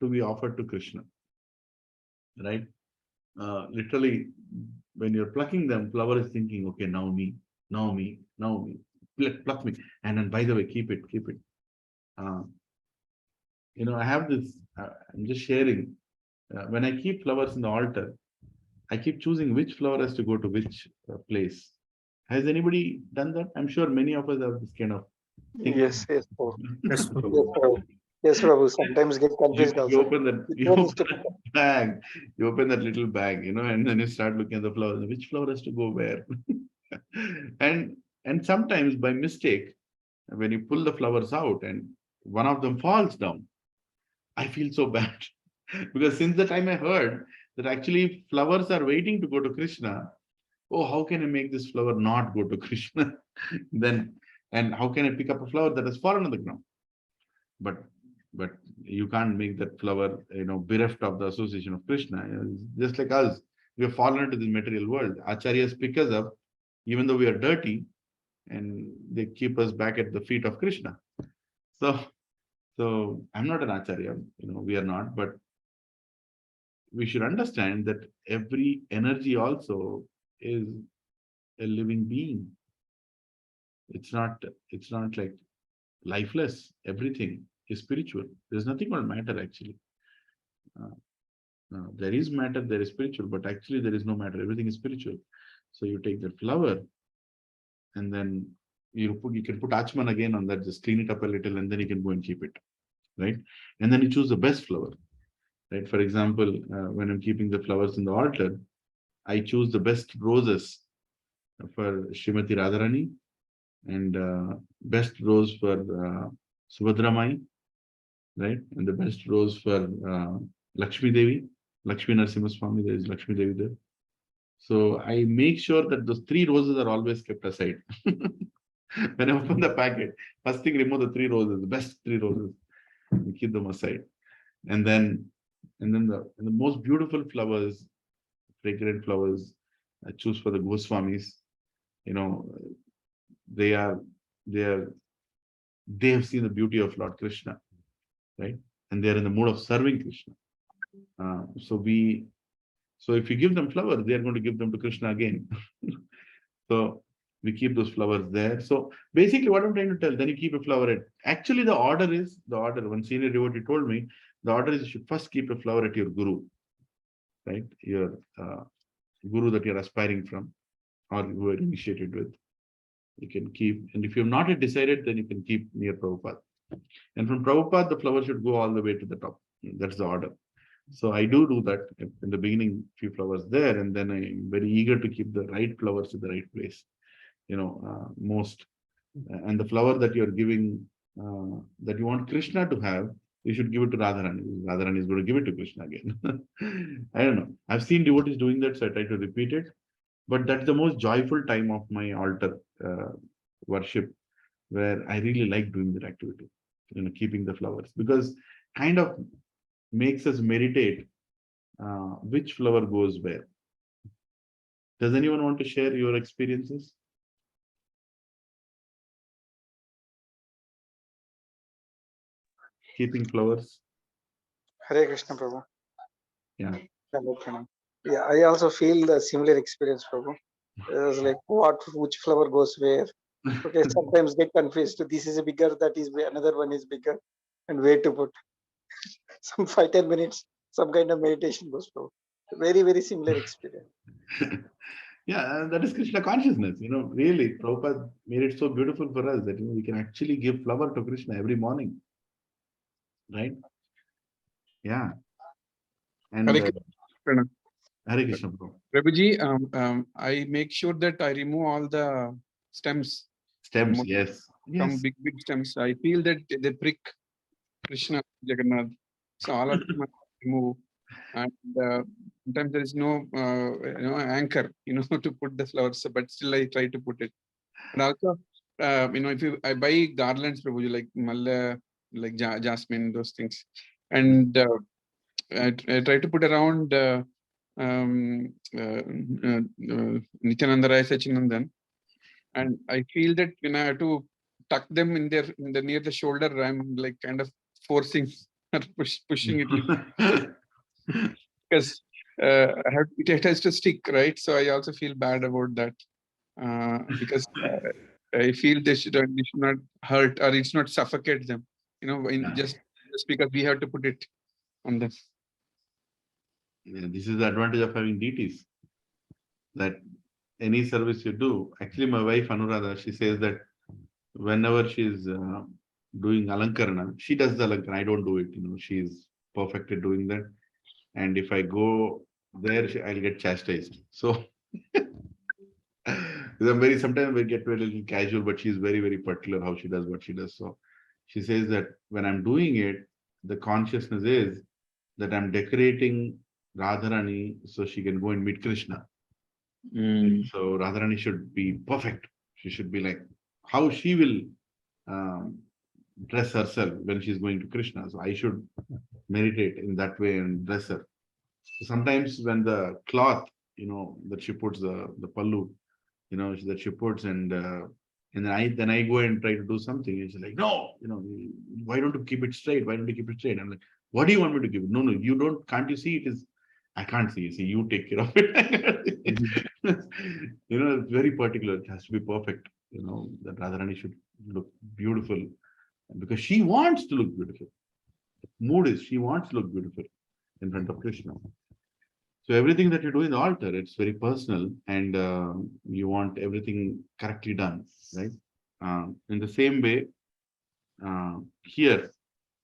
to be offered to Krishna, right? Literally, when you're plucking them, flower is thinking, okay, now me, now me, now me. pluck me. And then, by the way, keep it. I have this, I'm just sharing. When I keep flowers in the altar, I keep choosing which flower has to go to which place. Has anybody done that? I'm sure many of us have this kind of thing. Yes, Prabhu. Yes, Yes, Prabhu. Yes, Prabhu. Sometimes get confused You also. open that, Which you one open is to that bag, you open that little bag, and then you start looking at the flowers. Which flower has to go where? and and sometimes by mistake, when you pull the flowers out and one of them falls down, I feel so bad. Because since the time I heard that actually flowers are waiting to go to Krishna, oh, how can I make this flower not go to Krishna? Then, and how can I pick up a flower that has fallen on the ground? But but you can't make that flower, bereft of the association of Krishna. Just like us, we have fallen into this material world. Acharyas pick us up, even though we are dirty, and they keep us back at the feet of Krishna. So I'm not an Acharya, we are not, but we should understand that every energy also is a living being. It's not like lifeless. Everything is spiritual. There's nothing called matter actually. There is matter, there is spiritual, but actually there is no matter. Everything is spiritual. So you take the flower and then you can put Achman again on that, just clean it up a little, and then you can go and keep it, right? And then you choose the best flower, right? For example, when I'm keeping the flowers in the altar, I choose the best roses for Srimati Radharani and best rose for Subhadramai, right? And the best rose for Lakshmi Devi, Lakshmi Narasimha Swami, there is Lakshmi Devi there. So I make sure that those 3 roses are always kept aside. When I open the packet, first thing remove the 3 roses, the best 3 roses, and keep them aside. And then the most beautiful flowers, fragrant flowers, I choose for the Goswamis. They are they have seen the beauty of Lord Krishna, right? And they are in the mood of serving Krishna. So if you give them flowers, they are going to give them to Krishna again. So we keep those flowers there. So basically what I'm trying to tell, then you keep a flower at, actually the order, one senior devotee told me, the order is you should first keep a flower at your guru, right? Your guru that you're aspiring from or you were initiated with. You can keep, and if you have not yet decided, then you can keep near Prabhupada. And from Prabhupada, the flower should go all the way to the top. That's the order. So I do that in the beginning, few flowers there, and then I'm very eager to keep the right flowers in the right place. Most, and the flower that you're giving, that you want Krishna to have, you should give it to Radharani. Radharani is going to give it to Krishna again. I don't know. I've seen devotees doing that, so I try to repeat it. But that's the most joyful time of my altar worship, where I really like doing that activity, keeping the flowers, because kind of makes us meditate which flower goes where. Does anyone want to share your experiences? Keeping flowers? Hare Krishna, Prabhu. Yeah. Yeah, I also feel the similar experience, Prabhu. It was like which flower goes where. Okay, sometimes get confused. This is a bigger, that is another one is bigger, and where to put. Some 5-10 minutes, some kind of meditation goes through. Very, very similar experience. Yeah, that is Krishna consciousness. Really, Prabhupada made it so beautiful for us that we can actually give flower to Krishna every morning, right? Yeah. And Hare Krishna. Hare Krishna, Prabhu. Prabhuji, I make sure that I remove all the stems. Stems, yes. Some big stems. I feel that they prick Krishna, Jagannath. So all of them I remove. And sometimes there is no anchor, to put the flowers, but still I try to put it. And also, if I buy garlands, Prabhuji, like malla, like jasmine, those things, and I try to put around Nityananda Rai Sachinandan, and I feel that I have to tuck them in the near the shoulder. I'm like kind of forcing or pushing it because it has to stick, right? So I also feel bad about that because I feel they should not hurt or it's not suffocate them, just because we have to put it on them. Yeah, this is the advantage of having deities. That any service you do, actually my wife Anuradha, she says that whenever she's doing alankarana, she does the alankarana, I don't do it, she's perfect at doing that. And if I go there, I'll get chastised. So sometimes we get a little casual, but she's very, very particular how she does what she does. So she says that when I'm doing it, the consciousness is that I'm decorating Radharani so she can go and meet Krishna. So Radharani should be perfect. She should be like how she will dress herself when she's going to Krishna. So I should meditate in that way and dress her. So sometimes when the cloth, that she puts the pallu, that she puts and then I go and try to do something and she's like, no, why don't you keep it straight? Why don't you keep it straight? I'm like, what do you want me to keep it? No, you don't. Can't you see it is? I can't see. See, you take care of it. It's very particular. It has to be perfect. That Radharani should look beautiful because she wants to look beautiful. Mood is she wants to look beautiful in front of Krishna. So everything that you do in the altar, it's very personal, and you want everything correctly done, right? In the same way, here,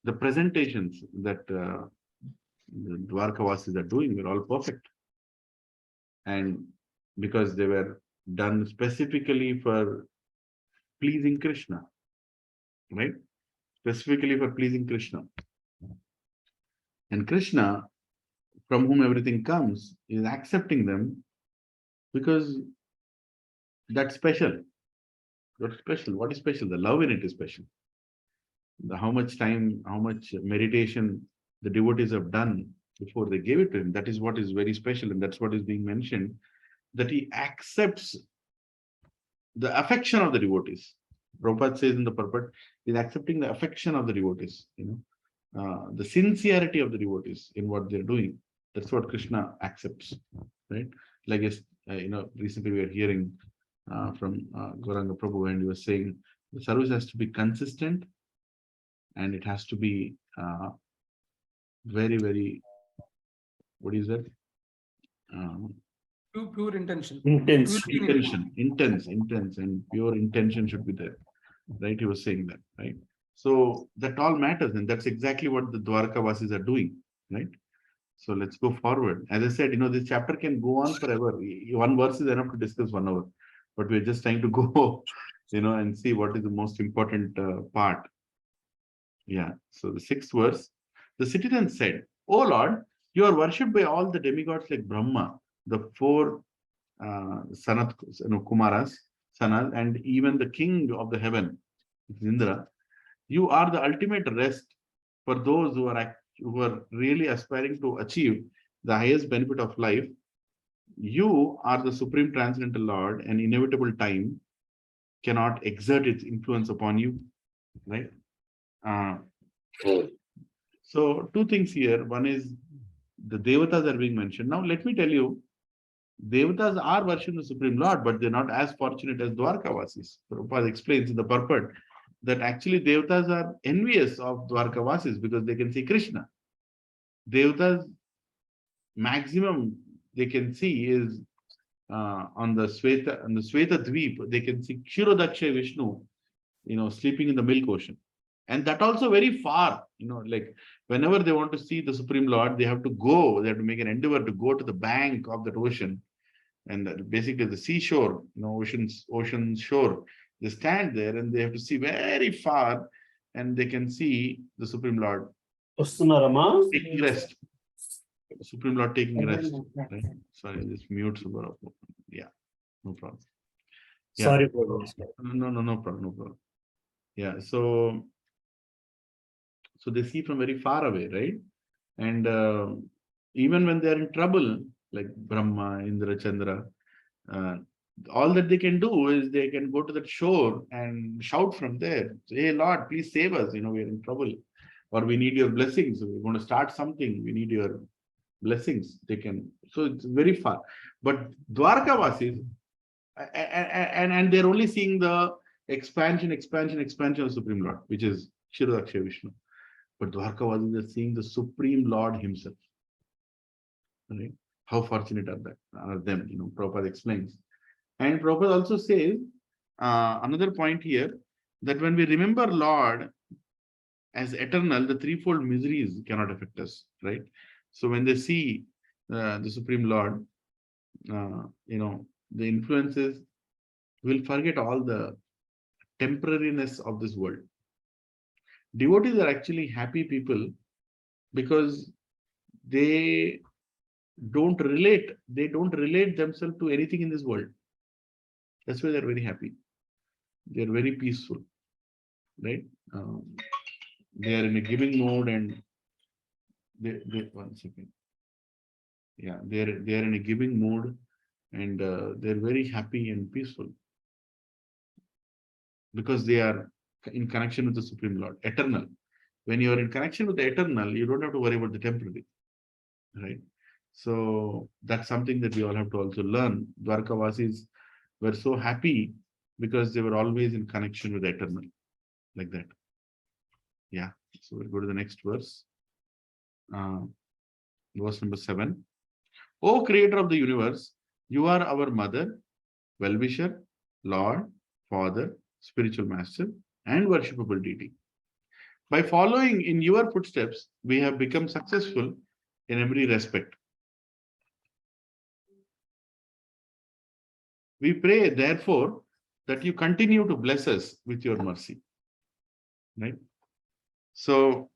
the presentations that the Dwarkavasis are doing are all perfect. And because they were done specifically for pleasing Krishna, right? Specifically for pleasing Krishna. And Krishna, from whom everything comes, is accepting them because that's special. That's special. What is special? The love in it is special. How much time, how much meditation the devotees have done before they gave it to him. That is what is very special, and that's what is being mentioned, that he accepts the affection of the devotees. Prabhupada says in the purport, he's accepting the affection of the devotees, the sincerity of the devotees in what they're doing. That's what Krishna accepts, right? Like, recently we were hearing from Gauranga Prabhu, and he was saying the service has to be consistent and it has to be very, very, what is that? Pure intention. Intense. Intense, and pure intention should be there, right? He was saying that, right? So that all matters, and that's exactly what the Dwarkavasis are doing, right? So let's go forward. As I said, this chapter can go on forever. One verse is enough to discuss 1 hour, but we're just trying to go, and see what is the most important part. Yeah. So the 6th verse, the citizen said, "O Lord, you are worshipped by all the demigods like Brahma, the 4 Kumaras, Sanas, and even the king of the heaven, Indra. You are the ultimate rest for those who are really aspiring to achieve the highest benefit of life. You are the supreme transcendental Lord, and inevitable time cannot exert its influence upon you," right? So 2 things here. One is the Devatas are being mentioned. Now let me tell you, Devatas are worshipping the Supreme Lord, but they're not as fortunate as Dwarkavasis. Prabhupada explains in the purport that actually Devatas are envious of Dwarkavasis because they can see Krishna. Devatas maximum they can see is on the Sweta Dweep, they can see Kshirodaksha Vishnu, sleeping in the milk ocean. And that also very far, like whenever they want to see the Supreme Lord, they have to make an endeavor to go to the bank of that ocean. And basically the seashore, ocean shore, they stand there and they have to see very far, and they can see the Supreme Lord taking rest. Supreme Lord taking rest. Right? Sorry, just mute Subhara. Yeah, no problem. Yeah. Sorry for this. No problem. Yeah, so they see from very far away, right? And even when they are in trouble, like Brahma, Indra, Chandra, all that they can do is they can go to that shore and shout from there, say, "Hey Lord, please save us, we're in trouble, or we need your blessings, we want to start something, we need your blessings." They can, so it's very far. But Dwarkavasis, and they're only seeing the expansion of Supreme Lord, which is Kshirodaksha Vishnu. But Dwarkavasis are seeing the Supreme Lord himself. Right? How fortunate are them? Prabhupada explains. And Prabhupada also says another point here, that when we remember Lord as eternal, the threefold miseries cannot affect us, right? So when they see the Supreme Lord, the influences will forget all the temporariness of this world. Devotees are actually happy people because they don't relate themselves to anything in this world. That's why they're very happy. They're very peaceful, right? They are in a giving mode, and they 1 second. Yeah, they're in a giving mode, and they're very happy and peaceful because they are in connection with the Supreme Lord, eternal. When you are in connection with the eternal, you don't have to worry about the temporary, right? So that's something that we all have to also learn. Dwarkavasis were so happy because they were always in connection with the eternal, like that. Yeah. So we'll go to the next verse. Verse number 7. O Creator of the universe, you are our mother, well-wisher, Lord, Father, spiritual master, and worshipable deity. By following in your footsteps, we have become successful in every respect. We pray, therefore, that you continue to bless us with your mercy. Right? So,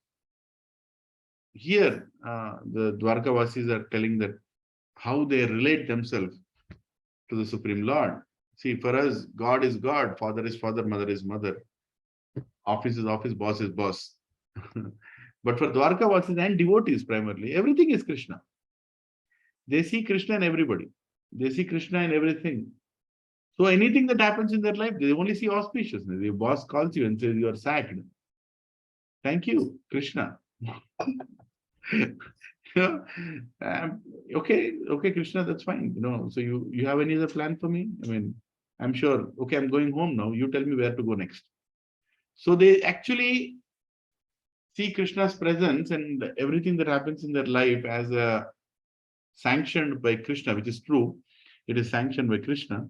here, the Dwarkavasis are telling that how they relate themselves to the Supreme Lord. See, for us, God is God, Father is Father, Mother is Mother, office is office, boss is boss. But for Dwarkavasis and devotees primarily, everything is Krishna. They see Krishna in everybody. They see Krishna in everything. So anything that happens in their life, they only see auspiciousness. Your boss calls you and says you are sacked. Thank you, Krishna. Okay, Krishna, that's fine. So you have any other plan for me? I mean, I'm sure. Okay, I'm going home now. You tell me where to go next. So they actually see Krishna's presence and everything that happens in their life as a sanctioned by Krishna, which is true. It is sanctioned by Krishna,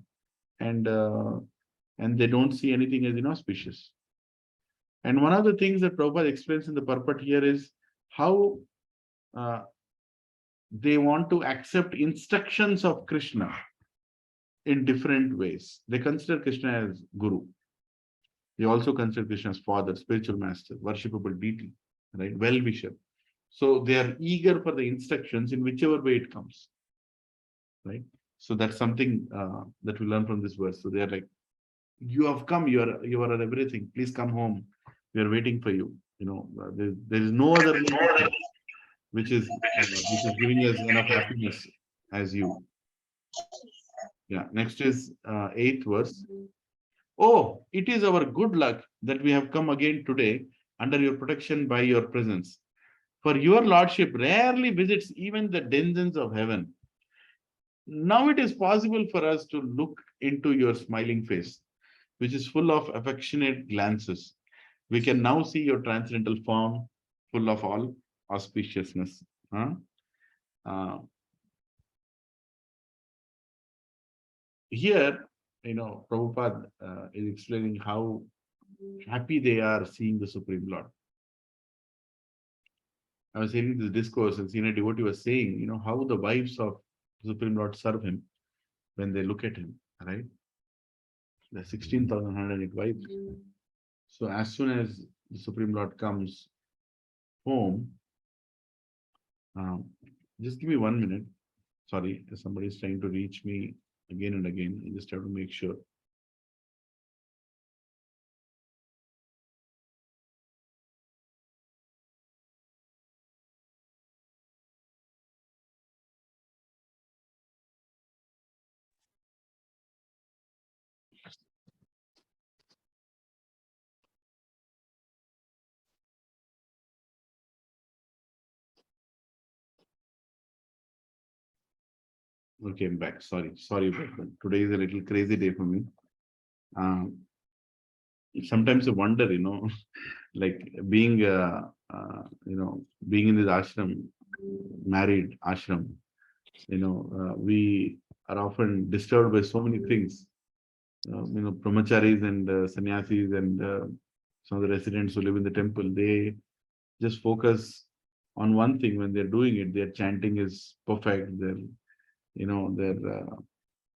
and they don't see anything as inauspicious. And one of the things that Prabhupada explains in the purport here is how they want to accept instructions of Krishna in different ways. They consider Krishna as Guru. They also consider Krishna as Father, spiritual master, worshipable deity, right? Well-wisher. So they are eager for the instructions in whichever way it comes, right? So that's something that we learn from this verse. So they are like, you have come, you are everything. Please come home. We are waiting for you. There is no other which is giving us enough happiness as you. Yeah. Next is 8th verse. Oh, it is our good luck that we have come again today under your protection by your presence. For your lordship rarely visits even the denizens of heaven. Now it is possible for us to look into your smiling face, which is full of affectionate glances. We can now see your transcendental form, full of all auspiciousness. Here, Prabhupada is explaining how happy they are seeing the Supreme Lord. I was hearing this discourse, and senior devotee was saying, how the wives of the Supreme Lord serve him when they look at him, right? The 16,108 wives. So as soon as the Supreme Lord comes home, just give me 1 minute. Sorry, somebody is trying to reach me again and again. I just have to make sure. Okay, I'm back. Sorry about that. Today is a little crazy day for me. sometimes I wonder, like being, being in this ashram, married ashram, we are often disturbed by so many things. Brahmacharis and sannyasis and some of the residents who live in the temple, they just focus on one thing when they're doing it. Their chanting is perfect. Their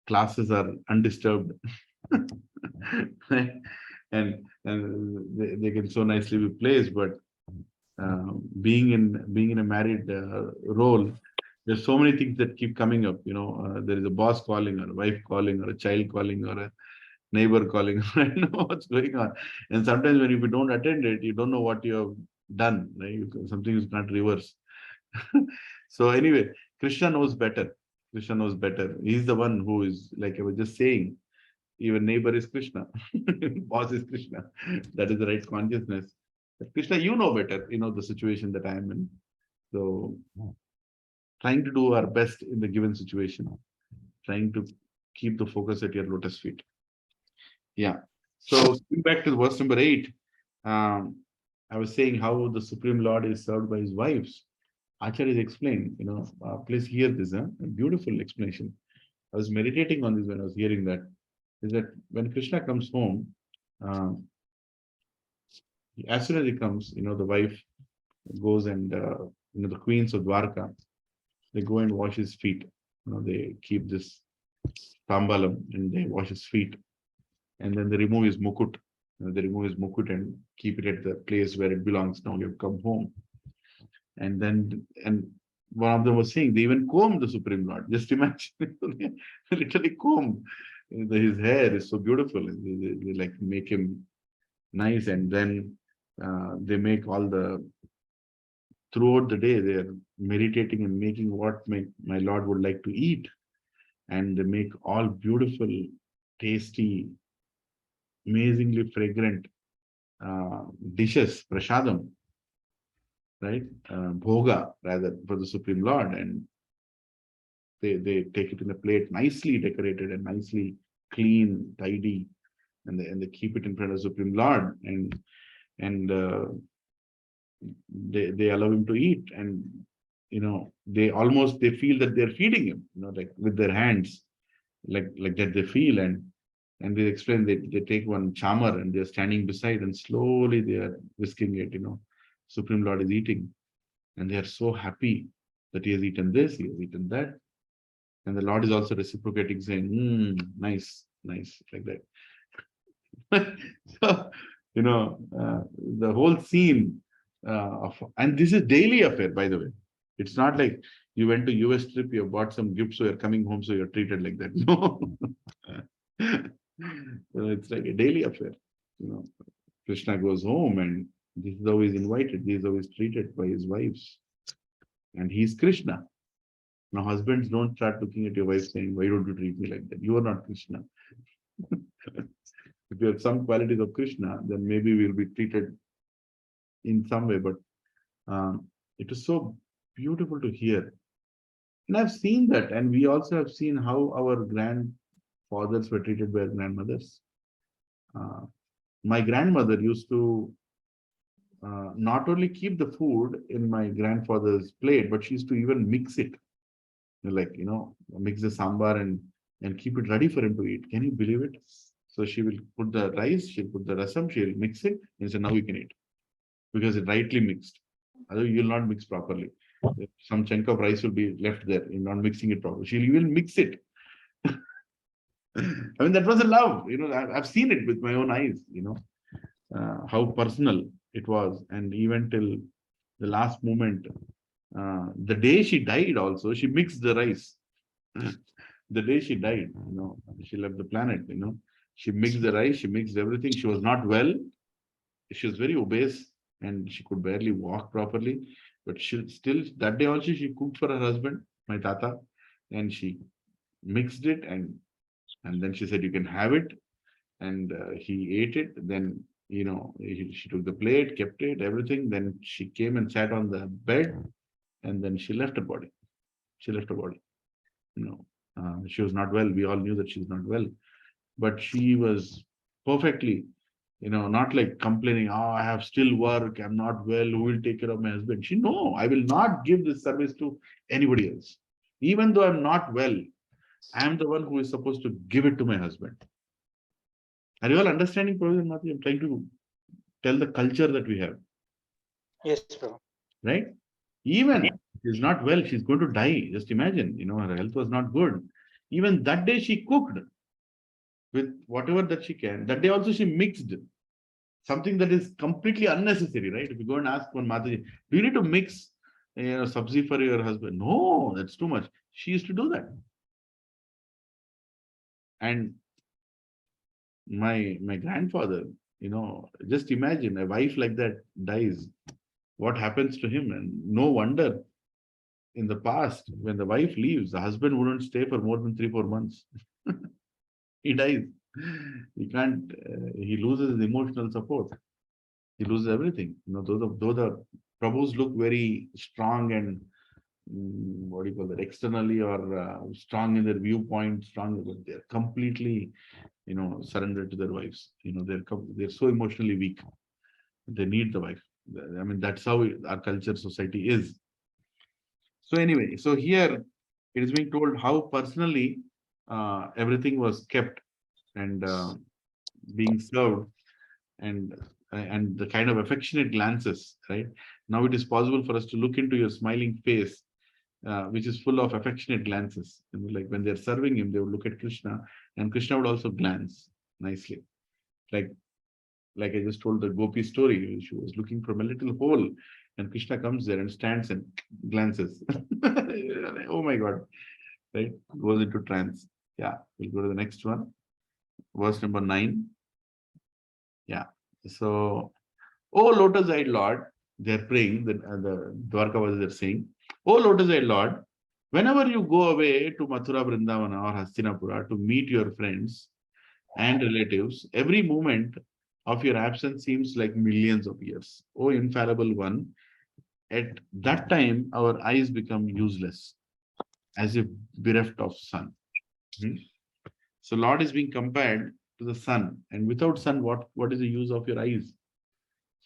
classes are undisturbed. and they can so nicely be placed, but being in a married role, there's so many things that keep coming up. There is a boss calling, or a wife calling, or a child calling, or a neighbor calling. I know what's going on, and sometimes when if you don't attend it, you don't know what you have done. Right? Something is not reversed. So anyway, Krishna knows better. Krishna knows better. He's the one who is, like I was just saying, even neighbor is Krishna, boss is Krishna. That is the right consciousness. But Krishna, you know better, the situation that I am in. So trying to do our best in the given situation, trying to keep the focus at your lotus feet. Yeah. So going back to verse number 8, I was saying how the Supreme Lord is served by his wives. Acharya is explained, please hear this, a beautiful explanation. I was meditating on this when I was hearing that, is that when Krishna comes home, as soon as he comes, the wife goes and, the queens of Dwarka, they go and wash his feet. They keep this tambalam and they wash his feet. And then they remove his mukut. They remove his mukut and keep it at the place where it belongs. Now you've come home. And then, one of them was saying, they even comb the Supreme Lord. Just imagine, they literally comb. His hair is so beautiful. They like make him nice, and then they make all the, throughout the day, they're meditating and making what my Lord would like to eat. And they make all beautiful, tasty, amazingly fragrant dishes, prasadam, right? Bhoga, rather, for the Supreme Lord. And they take it in a plate, nicely decorated and nicely clean, tidy, and they keep it in front of the Supreme Lord, and they allow him to eat, and they feel that they're feeding him, like with their hands, like that they feel, and they explain, they take one chamar and they're standing beside, and slowly they are whisking it, Supreme Lord is eating, and they are so happy that he has eaten this, he has eaten that. And the Lord is also reciprocating, saying, nice, like that. So, the whole scene and this is daily affair, by the way. It's not like you went to US trip, you have bought some gifts, so you're coming home, so you're treated like that. No. It's like a daily affair. Krishna goes home, and this is how he's invited, this is how he's treated by his wives. And he's Krishna. Now, husbands, don't start looking at your wife saying, why don't you treat me like that? You are not Krishna. If you have some qualities of Krishna, then maybe we'll be treated in some way. But it is so beautiful to hear. And I've seen that. And we also have seen how our grandfathers were treated by grandmothers. My grandmother used to not only keep the food in my grandfather's plate, but she used to even mix it. Like, mix the sambar and keep it ready for him to eat. Can you believe it? So she will put the rice, she'll put the rasam, she'll mix it, and say, now you can eat. Because it's rightly mixed. Otherwise, you'll not mix properly. Some chunk of rice will be left there, you're not mixing it properly. She'll even mix it. I mean, that was a love. I've seen it with my own eyes, how personal it was. And even till the last moment, the day she died also, she mixed the rice. The day she died, she left the planet, she mixed the rice, she mixed everything. She was not well. She was very obese and she could barely walk properly. But she still, that day also, she cooked for her husband, my tata, and she mixed it, and then she said, you can have it. And he ate it. Then, she took the plate, kept it, everything. Then she came and sat on the bed, and then she left her body. She left her body. She was not well. We all knew that she's not well, but she was perfectly Not like complaining, oh, I have still work, I'm not well, who will take care of my husband? No, I will not give this service to anybody else. Even though I'm not well, I am the one who is supposed to give it to my husband. Are you all understanding, Professor Mati? I'm trying to tell the culture that we have, Yes, Prabhu. right? Even she's not well, she's going to die. Just imagine, her health was not good. Even that day she cooked with whatever that she can. That day also she mixed something that is completely unnecessary, right? If you go and ask one Mataji, do you need to mix sabzi for your husband? No, that's too much. She used to do that. And my grandfather, just imagine a wife like that dies. What happens to him? And no wonder in the past, when the wife leaves, the husband wouldn't stay for more than 3-4 months. He dies. He can't, he loses his emotional support. He loses everything. Though the Prabhus look very strong and what do you call that, externally, or strong in their viewpoint, strong, but they're completely, surrendered to their wives. They're so emotionally weak. They need the wife. I mean, that's how our culture, society is. So anyway, so here it is being told how personally everything was kept and being served, and the kind of affectionate glances, right? Now it is possible for us to look into your smiling face, which is full of affectionate glances. Like when they're serving him, they would look at Krishna, and Krishna would also glance nicely. Like I just told the Gopi story, she was looking from a little hole, and Krishna comes there and stands and glances. Oh my God, right? Goes into trance. Yeah, we'll go to the next one. Verse number 9. Yeah. So, oh lotus-eyed Lord, they're praying, the Dwarkavas are saying, oh lotus-eyed Lord, whenever you go away to Mathura, Vrindavana or Hastinapura to meet your friends and relatives, every moment of your absence seems like millions of years. Oh infallible one, at that time our eyes become useless, as if bereft of sun. So Lord is being compared to the sun, and without sun, what is the use of your eyes?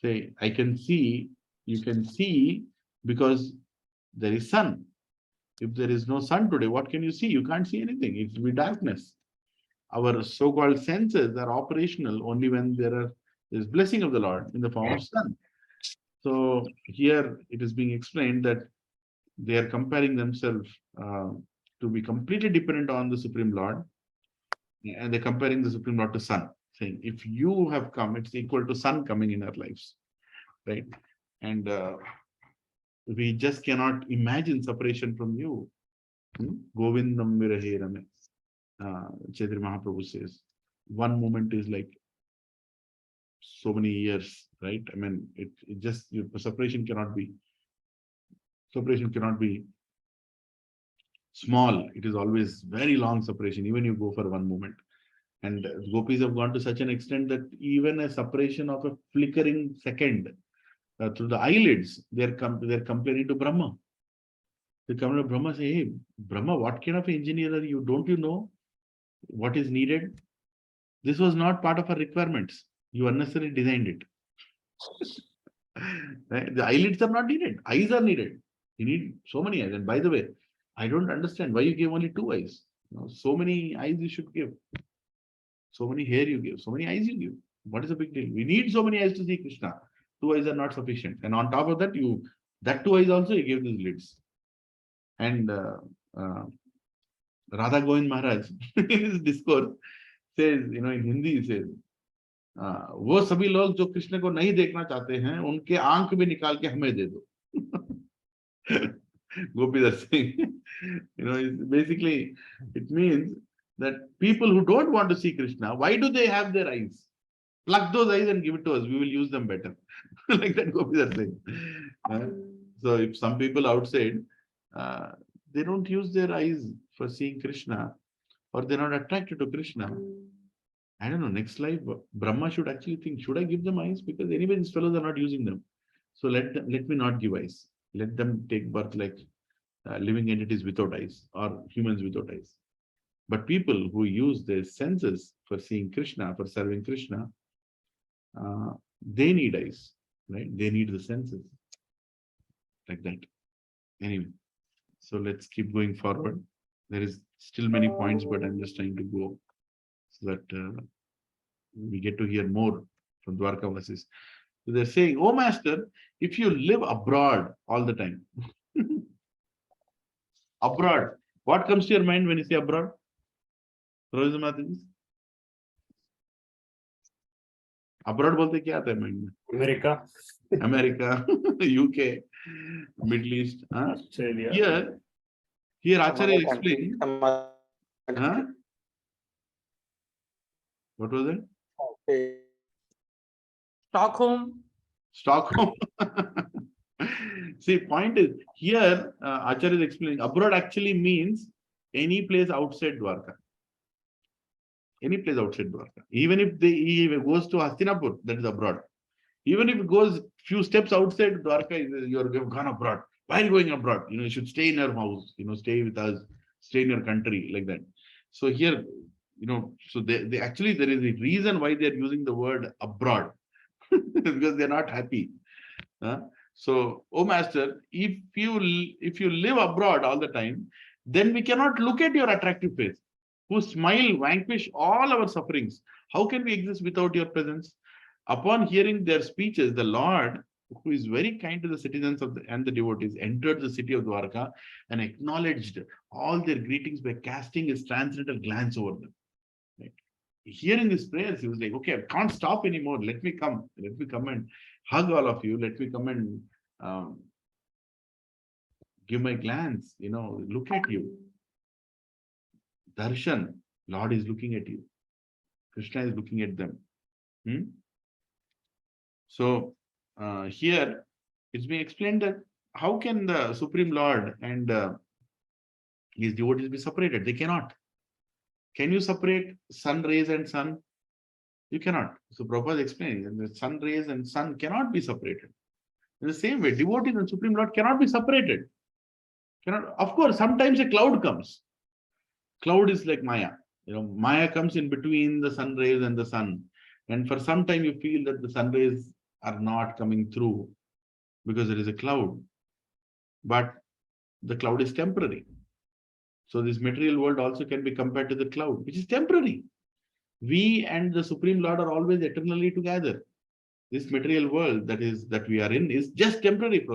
Say, I can see, you can see because there is sun. If there is no sun today, what can you see? You can't see anything. It will be darkness. Our so-called senses are operational only when there is blessing of the Lord in the form of sun. So here it is being explained that they are comparing themselves to be completely dependent on the Supreme Lord, and they're comparing the Supreme Lord to sun, saying, if you have come, it's equal to sun coming in our lives, right? And we just cannot imagine separation from you. Govindam Viraherame. Chaitanya Mahaprabhu says, one moment is like so many years, right? I mean, it just, separation cannot be small. It is always very long separation, even you go for one moment. And gopis have gone to such an extent that even a separation of a flickering second through the eyelids, they're complaining to Brahma. They come to Brahma, say, hey, Brahma, what kind of engineer are you? Don't you know what is needed? This was not part of our requirements. You unnecessarily designed it. Right? The eyelids are not needed. Eyes are needed. You need so many eyes. And by the way, I don't understand why you gave only 2 eyes. So many eyes you should give. So many hair you give. So many eyes you give. What is the big deal? We need so many eyes to see Krishna. 2 eyes are not sufficient. And on top of that, that 2 eyes also you gave these lids. And Radha Govind Maharaj in his discourse says, in Hindi he says, वो सभी लोग जो कृष्ण को नहीं देखना चाहते हैं उनके आंख भी निकाल के हमें दे दो. Gopidhar Singh, basically it means that people who don't want to see Krishna, why do they have their eyes? Pluck those eyes and give it to us. We will use them better. Like that Gopidhar Singh. So if some people outside, they don't use their eyes for seeing Krishna, or they're not attracted to Krishna, I don't know, next life, Brahma should actually think, should I give them eyes? Because anyway, these fellows are not using them. So let me not give eyes. Let them take birth like living entities without eyes, or humans without eyes. But people who use their senses for seeing Krishna, for serving Krishna, they need eyes, right? They need the senses, like that. Anyway, so let's keep going forward. There is still many points, but I'm just trying to go so that we get to hear more from Dwarkavasis. So they're saying, oh master, if you live abroad all the time, abroad, what comes to your mind when you say abroad? Abroad bolte kya aata hai mind mein? America, America, UK, Middle East. Australia. Here Some Acharya other country, explained. some other Huh? country. What was it? Okay. Stockholm. Stockholm. See, point is here, Acharya is explaining abroad actually means any place outside Dwarka. Any place outside Dwarka. Even if he goes to Hastinapur, that is abroad. Even if it goes few steps outside Dwarka, you're gone abroad. Why are you going abroad? You should stay in your house, stay with us, stay in your country, like that. So here, so they actually, there is a reason why they're using the word abroad. Because they're not happy. So, oh master, if you live abroad all the time, then we cannot look at your attractive face, whose smile vanquish all our sufferings. How can we exist without your presence? Upon hearing their speeches, the Lord, who is very kind to the citizens and the devotees, entered the city of Dwarka and acknowledged all their greetings by casting his transcendental glance over them. Right? Hearing his prayers, he was like, okay, I can't stop anymore. Let me come and hug all of you. Let me come and give my glance, look at you. Darshan, Lord is looking at you. Krishna is looking at them. So here it's being explained that how can the Supreme Lord and his devotees be separated? They cannot. Can you separate sun rays and sun? You cannot. So Prabhupada is explaining that the sun rays and sun cannot be separated. In the same way, devotees and Supreme Lord cannot be separated. Of course, sometimes a cloud comes. Cloud is like Maya. Maya comes in between the sun rays and the sun. And for some time you feel that the sun rays are not coming through because there is a cloud. But the cloud is temporary. So this material world also can be compared to the cloud, which is temporary. We and the Supreme Lord are always eternally together. This material world that we are in is just temporary,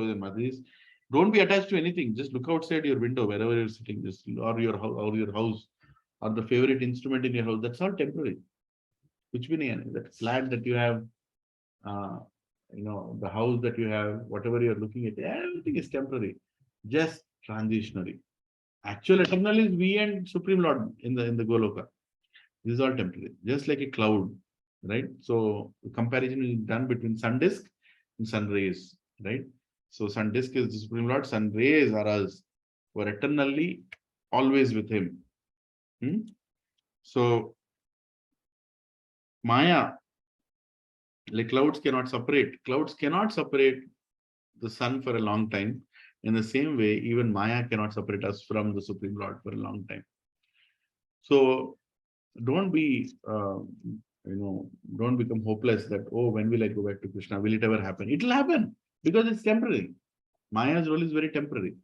don't be attached to anything. Just look outside your window, wherever you're sitting, or your house, or the favorite instrument in your house. That's all temporary. Which means that flat that you have, the house that you have, whatever you're looking at, everything is temporary, just transitionary. Actual eternal is we and Supreme Lord in the Goloka. This is all temporary, just like a cloud, right? So the comparison is done between sun disk and sun rays, right? So sun disk is the Supreme Lord, sun rays are us, who are eternally always with him. So Maya, like clouds cannot separate. Clouds cannot separate the sun for a long time. In the same way, even Maya cannot separate us from the Supreme Lord for a long time. So don't be, don't become hopeless that, oh, when will I go back to Krishna? Will it ever happen? It will happen because it's temporary. Maya's role is very temporary.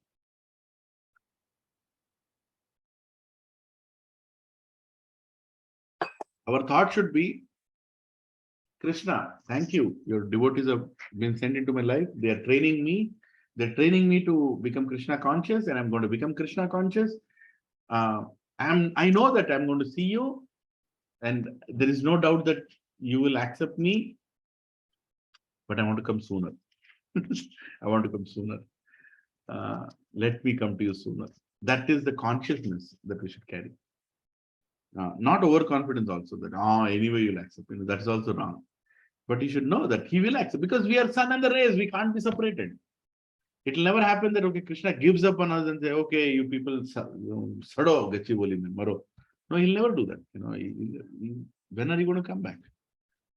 Our thought should be, Krishna, thank you. Your devotees have been sent into my life. They are training me. They're training me to become Krishna conscious, and I'm going to become Krishna conscious. I know that I'm going to see you, and there is no doubt that you will accept me, but I want to come sooner. I want to come sooner. Let me come to you sooner. That is the consciousness that we should carry. Not overconfidence also that, anyway you'll accept. That is also wrong. But you should know that he will accept because we are sun and the rays. We can't be separated. It will never happen that, okay, Krishna gives up on us and say, okay, you people, sado Gachibowli maro. No, he'll never do that. When are you going to come back?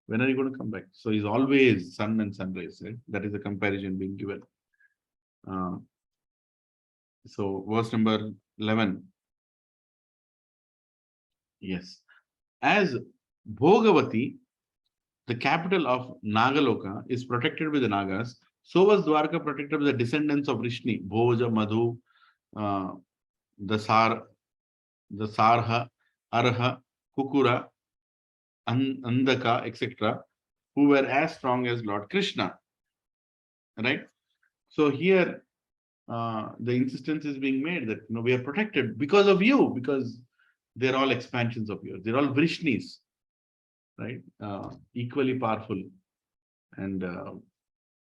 When are you going to come back? So he's always sun and sun rays, right? That is the comparison being given. So verse number 11. Yes. As Bhogavati, the capital of Nagaloka, is protected by the Nagas, so was Dwarka protected by the descendants of Rishni, Bhoja, Madhu, the Sarha, Arha, Kukura, Andaka, etc., who were as strong as Lord Krishna. Right? So here, the insistence is being made that we are protected because of you, because they're all expansions of yours. They're all Vrishnis, right? Equally powerful, and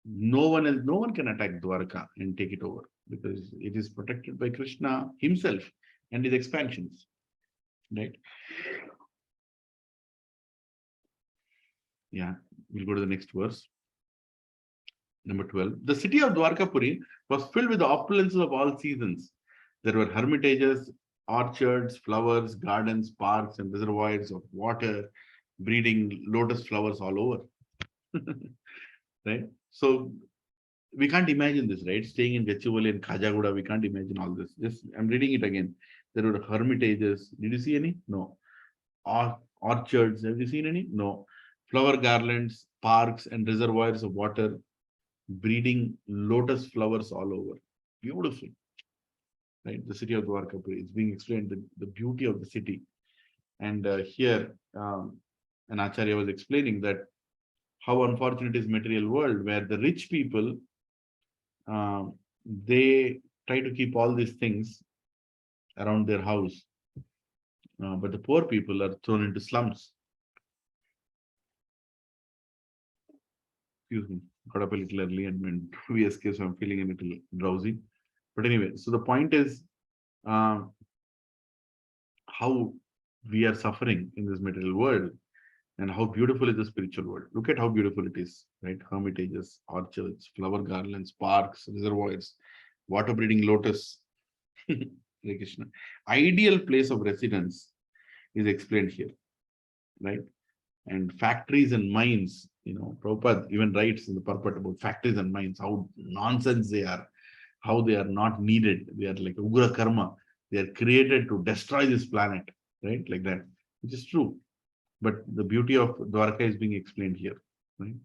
no one can attack Dwarka and take it over because it is protected by Krishna himself and his expansions, right? Yeah, we'll go to the next verse. Number 12. The city of Dwarkapuri was filled with the opulences of all seasons. There were hermitages, orchards, flowers, gardens, parks, and reservoirs of water, breeding lotus flowers all over. Right? So we can't imagine this, right? Staying in Gachibowli and Khajaguda, we can't imagine all this. Just I'm reading it again. There were hermitages. Did you see any? No. Orchards. Have you seen any? No. Flower garlands, parks, and reservoirs of water, breeding lotus flowers all over. Beautiful. Right? The city of Dwarkapuri is being explained, the beauty of the city. And here, an Acharya was explaining that how unfortunate is material world, where the rich people, they try to keep all these things around their house. But the poor people are thrown into slums. Excuse me, got up a little early and went to VSK, so I'm feeling a little drowsy. But anyway, so the point is how we are suffering in this material world and how beautiful is the spiritual world. Look at how beautiful it is, right? Hermitages, orchards, flower garlands, parks, reservoirs, water breeding lotus. Hare Krishna. Ideal place of residence is explained here, right? And factories and mines, Prabhupada even writes in the purport about factories and mines, how nonsense they are, how they are not needed. They are like Ugra Karma. They are created to destroy this planet, right? Like that, which is true. But the beauty of Dwarka is being explained here, right?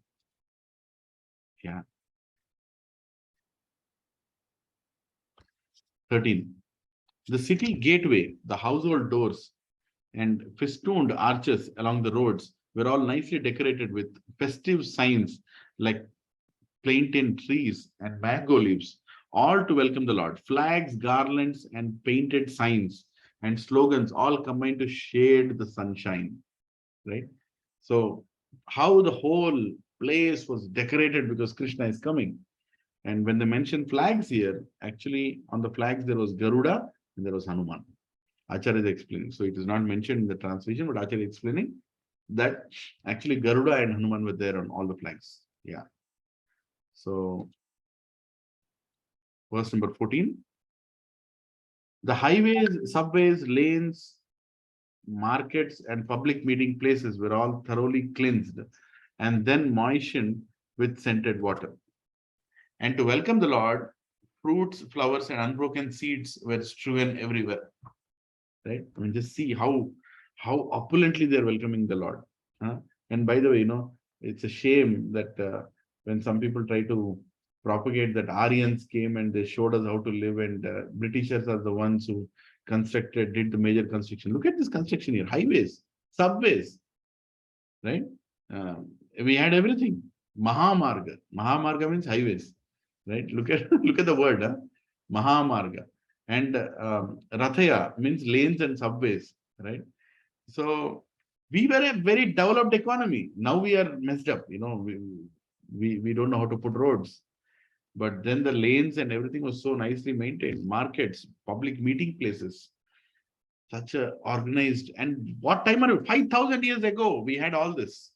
Yeah. 13. The city gateway, the household doors, and festooned arches along the roads were all nicely decorated with festive signs like plantain trees and mango leaves, all to welcome the Lord. Flags, garlands, and painted signs and slogans all combined to shade the sunshine, right? So how the whole place was decorated because Krishna is coming. And when they mention flags here, actually on the flags there was Garuda and there was Hanuman. Acharya is explaining. So it is not mentioned in the translation, but Acharya is explaining that actually Garuda and Hanuman were there on all the flags. Yeah. So verse number 14. The highways, subways, lanes, markets, and public meeting places were all thoroughly cleansed and then moistened with scented water. And to welcome the Lord, fruits, flowers, and unbroken seeds were strewn everywhere. Right? I mean, just see how opulently they're welcoming the Lord. And by the way, it's a shame that when some people try to propagate that Aryans came and they showed us how to live, and Britishers are the ones who did the major construction. Look at this construction here: highways, subways, right? We had everything. Mahamarga. Mahamarga means highways, right? Look at the word, Mahamarga. And Rathaya means lanes and subways, right? So we were a very developed economy. Now we are messed up, we don't know how to put roads. But then the lanes and everything was so nicely maintained. Markets, public meeting places, such a organized. And what time are we? 5,000 years ago, we had all this.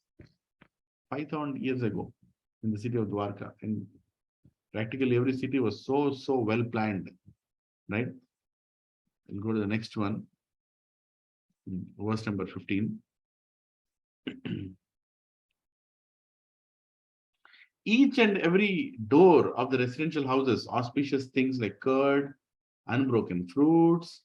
5,000 years ago in the city of Dwarka. And practically every city was so well planned, right? We'll go to the next one. Verse number 15. Each and every door of the residential houses, auspicious things like curd, unbroken fruits,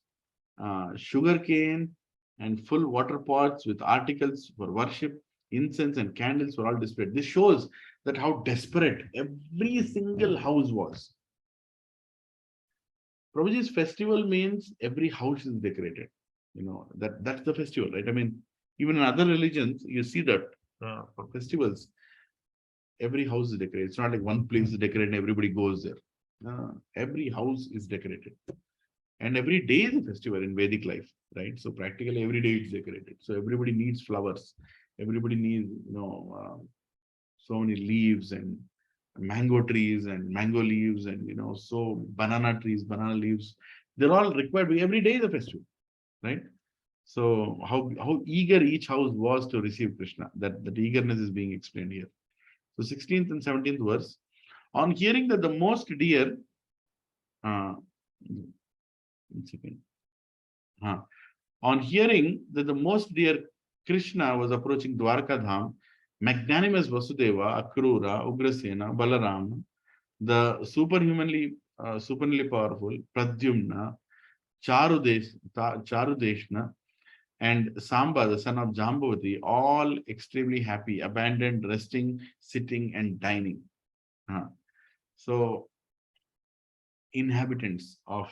sugar cane, and full water pots with articles for worship Incense and candles were all displayed. This shows that how desperate every single house was. Prabhuji's festival means every house is decorated. That's the festival, right? I mean, even in other religions, you see that for festivals, every house is decorated. It's not like one place is decorated and everybody goes there. Every house is decorated. And every day is a festival in Vedic life, right? So practically every day it's decorated. So everybody needs flowers. Everybody needs, so many leaves and mango trees and mango leaves and, so banana trees, banana leaves. They're all required. Every day is a festival, right? So how eager each house was to receive Krishna, that eagerness is being explained here. So 16th and 17th verse. On hearing that the most dear, one second. On hearing that the most dear Krishna was approaching Dwarka Dham, magnanimous Vasudeva, Akrura, Ugrasena, Balarama, the superhumanly powerful Pradyumna, Charudeshna, and Samba, the son of Jambavati, all extremely happy, abandoned, resting, sitting, and dining. So, inhabitants of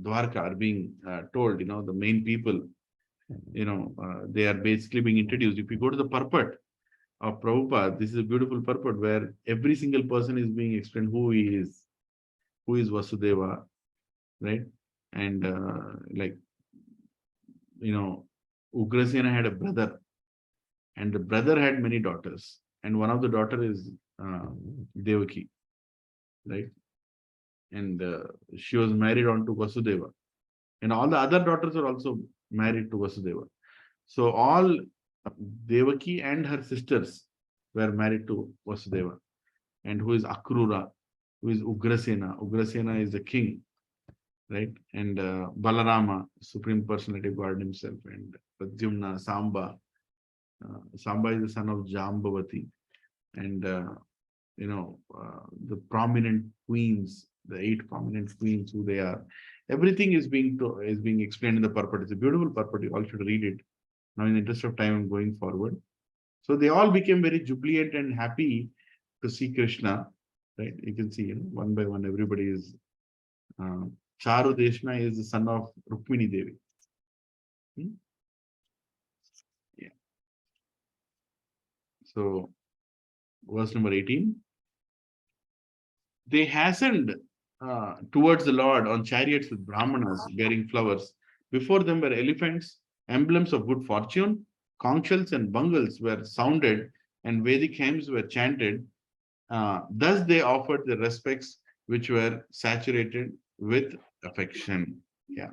Dwarka are being told, the main people, they are basically being introduced. If you go to the purport of Prabhupada, this is a beautiful purport where every single person is being explained who he is, who is Vasudeva, right? And Ugrasena had a brother, and the brother had many daughters, and one of the daughter is Devaki, right? And she was married on to Vasudeva, and all the other daughters are also married to Vasudeva. So all Devaki and her sisters were married to Vasudeva, and who is Akrura, who is Ugrasena. Ugrasena is the king, right? And Balarama, Supreme Personality of God himself, and Pradyumna, Samba. Samba is the son of Jambavati, and the prominent queens, the 8 prominent queens, who they are. Everything is being explained in the purport. It's a beautiful purport. You all should read it. Now, in the interest of time, I'm going forward. So they all became very jubilant and happy to see Krishna, right? You can see, one by one, everybody is. Charudeshna is the son of Rukmini Devi. Yeah. So, verse number 18. They hastened towards the Lord on chariots with Brahmanas bearing flowers. Before them were elephants, emblems of good fortune. Conch shells and bungles were sounded, and Vedic hymns were chanted. Thus they offered the respects which were saturated with affection. Yeah,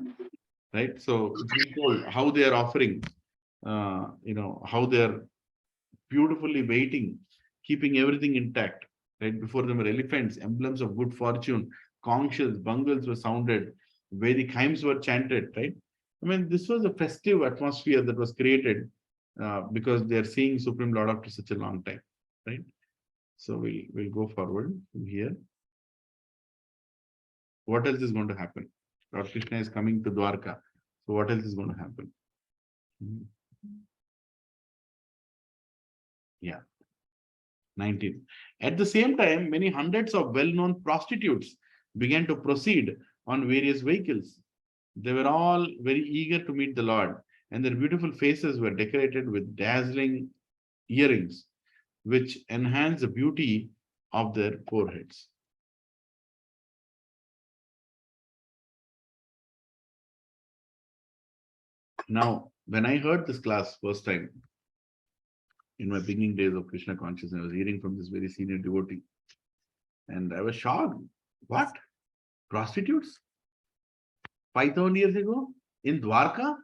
right. So it's being told how they are offering, how they are beautifully waiting, keeping everything intact. Right before them were elephants, emblems of good fortune. Conch shells, bungles were sounded. Vedic hymns were chanted. Right. I mean, this was a festive atmosphere that was created because they are seeing Supreme Lord after such a long time. Right. So we'll go forward from here. What else is going to happen? Lord Krishna is coming to Dwarka. So what else is going to happen? Yeah. 19. At the same time, many hundreds of well-known prostitutes began to proceed on various vehicles. They were all very eager to meet the Lord, and their beautiful faces were decorated with dazzling earrings, which enhanced the beauty of their foreheads. Now, when I heard this class first time, in my beginning days of Krishna consciousness, I was hearing from this very senior devotee, and I was shocked. What? Prostitutes? 5,000 years ago? In Dwarka?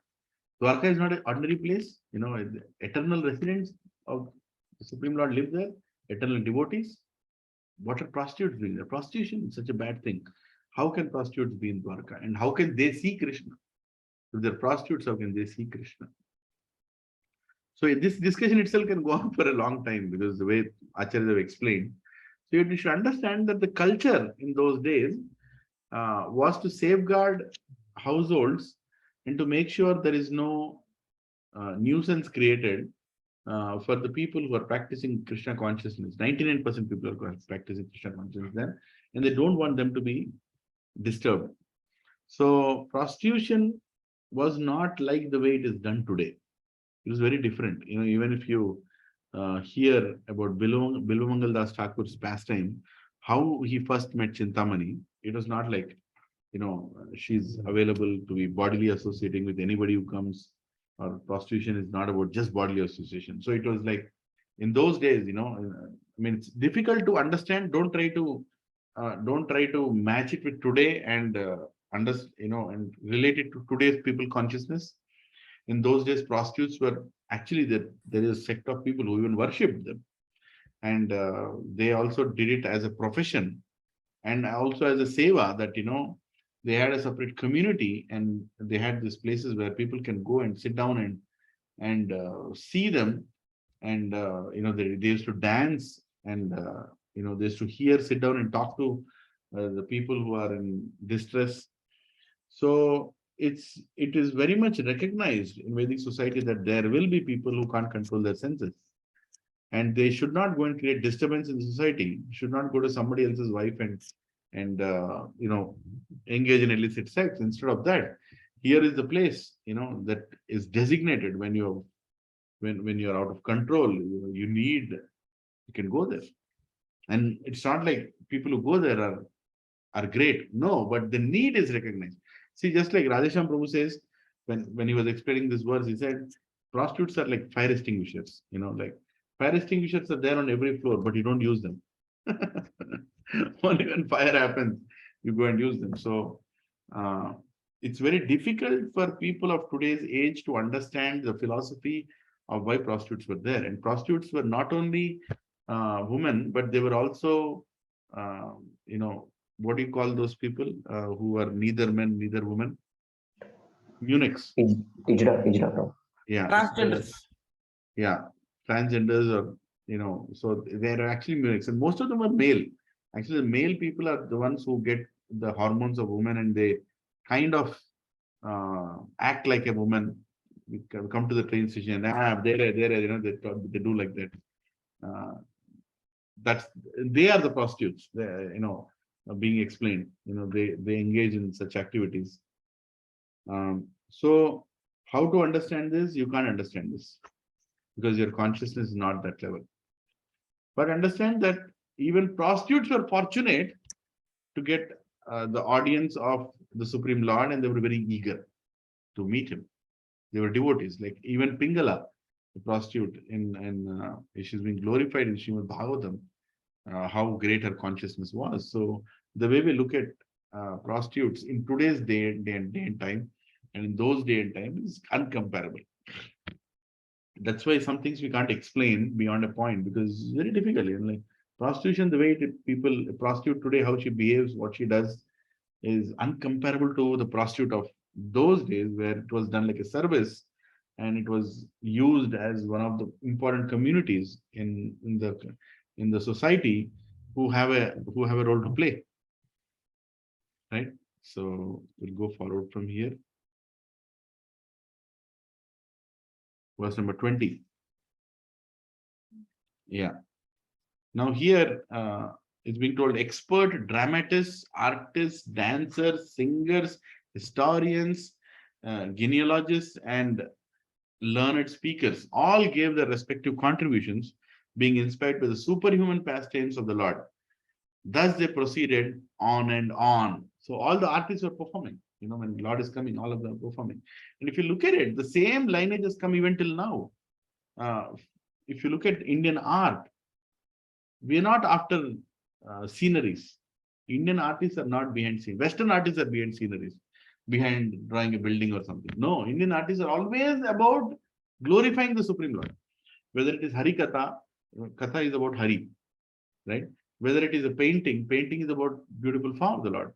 Dwarka is not an ordinary place. Eternal residents of the Supreme Lord live there, eternal devotees. What are prostitutes doing there? Prostitution is such a bad thing. How can prostitutes be in Dwarka? And how can they see Krishna? If they're prostitutes, how can they see Krishna? So this discussion itself can go on for a long time because the way Acharyas have explained. So you should understand that the culture in those days was to safeguard households and to make sure there is no nuisance created for the people who are practicing Krishna consciousness. 99% people are practicing Krishna consciousness then, and they don't want them to be disturbed. So prostitution was not like the way it is done today. It was very different. You know, even if you hear about Bilvamangal Das Thakur's pastime, how he first met Chintamani, it was not like, you know, she's available to be bodily associating with anybody who comes, or prostitution is not about just bodily association. So it was like in those days, you know, I mean, it's difficult to understand. Don't try to match it with today and and relate it to today's people consciousness. In those days, prostitutes were actually there is a sect of people who even worshipped them, and they also did it as a profession and also as a seva, that they had a separate community, and they had these places where people can go and sit down and see them, and they used to dance, and they used to sit down and talk to the people who are in distress. So it is very much recognized in Vedic society that there will be people who can't control their senses, and they should not go and create disturbance in the society. Should not go to somebody else's wife and engage in illicit sex. Instead of that, here is the place that is designated when you're out of control. You can go there, and it's not like people who go there are great. No, but the need is recognized. See, just like Radhesham Prabhu says, when he was explaining this verse, he said, prostitutes are like fire extinguishers. Like fire extinguishers are there on every floor, but you don't use them. Only when fire happens, you go and use them. So it's very difficult for people of today's age to understand the philosophy of why prostitutes were there. And prostitutes were not only women, but they were also, what do you call those people who are neither men, neither women? Eunuchs. Ijra. Yeah. Transgenders. Yeah. Transgenders, or, so they're actually eunuchs. And most of them are male. Actually, the male people are the ones who get the hormones of women, and they kind of act like a woman. We come to the train station and they do like that. They are the prostitutes. Being explained. They engage in such activities. So how to understand this? You can't understand this because your consciousness is not that level. But understand that even prostitutes were fortunate to get the audience of the Supreme Lord, and they were very eager to meet him. They were devotees. Like even Pingala, the prostitute, she's been glorified in Srimad Bhagavatam, how great her consciousness was. So the way we look at prostitutes in today's day and time, and in those day and time, is uncomparable. That's why some things we can't explain beyond a point, because it's very difficult. Like prostitution, the way a prostitute today, how she behaves, what she does, is uncomparable to the prostitute of those days, where it was done like a service, and it was used as one of the important communities in the society who have a role to play. Right? So we'll go forward from here. Verse number 20. Yeah. Now here it's being told expert dramatists, artists, dancers, singers, historians, genealogists, and learned speakers all gave their respective contributions, being inspired by the superhuman pastimes of the Lord. Thus they proceeded on and on. So all the artists were performing. When Lord is coming, all of them are performing. And if you look at it, the same lineage has come even till now. If you look at Indian art, we are not after sceneries. Indian artists are not behind scenes. Western artists are behind sceneries, behind drawing a building or something. No, Indian artists are always about glorifying the Supreme Lord. Whether it is Hari Katha, Katha is about Hari, right? Whether it is a painting is about beautiful form of the Lord.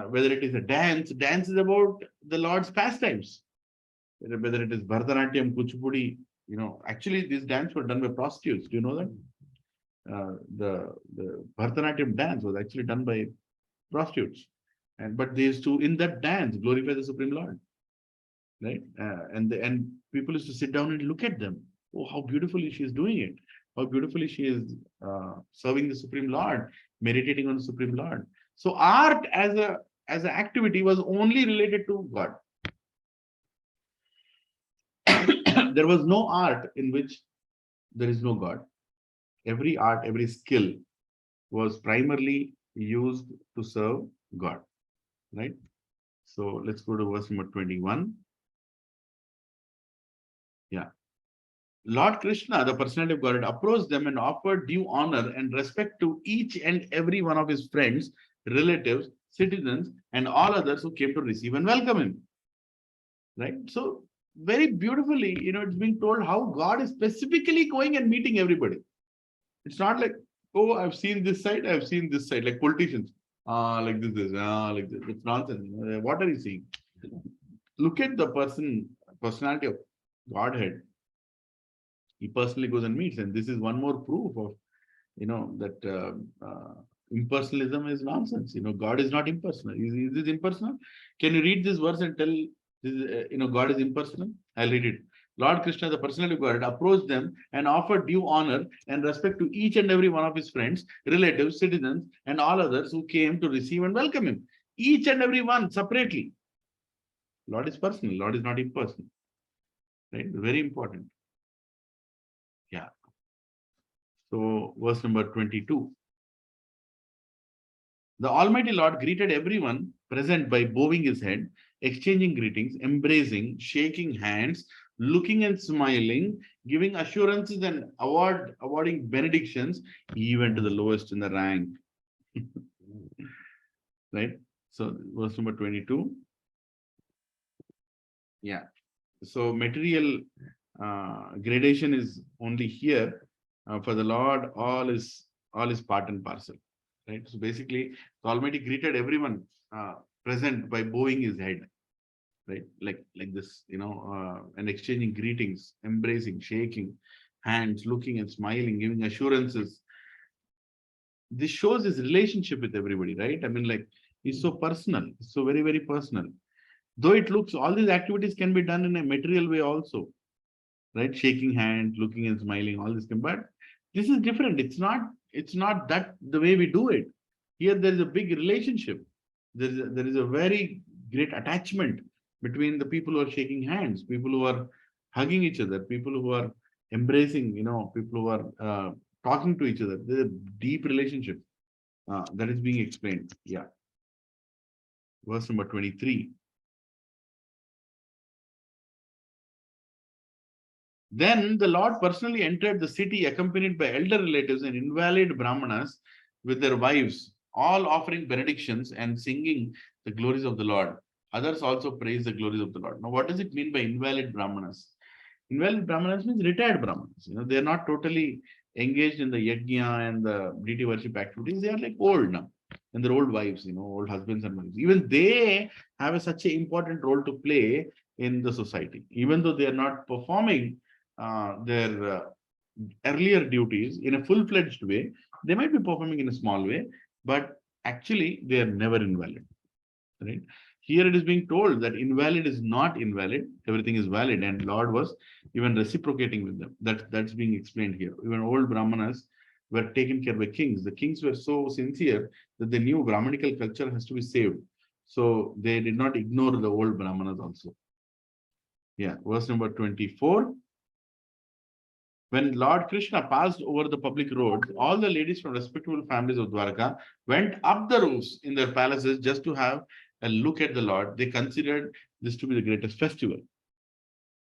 Whether it is a dance is about the Lord's pastimes. Whether it is Bharatanatyam, Kuchipudi, actually these dances were done by prostitutes. Do you know that? The Bharatanatyam dance was actually done by prostitutes, but they used to, in that dance, glorify the Supreme Lord. right? And people used to sit down and look at them. Oh, how beautifully she is doing it. How beautifully she is serving the Supreme Lord, meditating on the Supreme Lord. So art as an activity was only related to God. There was no art in which there is no God. Every art, every skill was primarily used to serve God, right? So let's go to verse number 21. Yeah. Lord Krishna, the personality of God, approached them and offered due honor and respect to each and every one of his friends, relatives, citizens, and all others who came to receive and welcome him. Right? So very beautifully, it's being told how God is specifically going and meeting everybody. It's not like, oh, I've seen this side, I've seen this side, like politicians. Like this, like this. It's nonsense. What are you seeing? Look at the personality of Godhead. He personally goes and meets, and this is one more proof of, that impersonalism is nonsense. God is not impersonal. Is this impersonal? Can you read this verse and tell this, God is impersonal? I'll read it. Lord Krishna, the personality of God, approached them and offered due honor and respect to each and every one of his friends, relatives, citizens, and all others who came to receive and welcome him. Each and every one separately. Lord is personal. Lord is not impersonal. Right? Very important. Yeah. So, verse number 22. The Almighty Lord greeted everyone present by bowing his head, exchanging greetings, embracing, shaking hands, looking and smiling, giving assurances and awarding benedictions, even to the lowest in the rank. Right? So, verse number 22. Yeah. So, material gradation is only here. For the Lord, all is part and parcel. Right? So basically, the Almighty greeted everyone present by bowing his head, right? Like this, and exchanging greetings, embracing, shaking hands, looking and smiling, giving assurances. This shows his relationship with everybody, right? I mean, like, he's so personal, so very, very personal. Though it looks, all these activities can be done in a material way also, right? Shaking hands, looking and smiling, all this thing. But this is different. It's not that the way we do it. Here there is a big relationship. There is a very great attachment between the people who are shaking hands, people who are hugging each other, people who are embracing, people who are talking to each other. There's a deep relationship that is being explained. Yeah. Verse number 23. Then the Lord personally entered the city accompanied by elder relatives and invalid Brahmanas with their wives, all offering benedictions and singing the glories of the Lord. Others also praise the glories of the Lord. Now, what does it mean by invalid Brahmanas? Invalid Brahmanas means retired Brahmanas. They are not totally engaged in the yajna and the deity worship activities. They are like old now. And their old wives, old husbands and wives. Even they have such an important role to play in the society. Even though they are not performing their earlier duties in a full-fledged way, they might be performing in a small way, but actually they are never invalid, right? Here it is being told that invalid is not invalid, everything is valid, and Lord was even reciprocating with them. That's being explained here. Even old Brahmanas were taken care by kings. The kings were so sincere that they knew Brahmanical culture has to be saved. So they did not ignore the old Brahmanas also. Yeah, verse number 24. When Lord Krishna passed over the public roads, all the ladies from respectable families of Dwarka went up the roofs in their palaces just to have a look at the Lord. They considered this to be the greatest festival.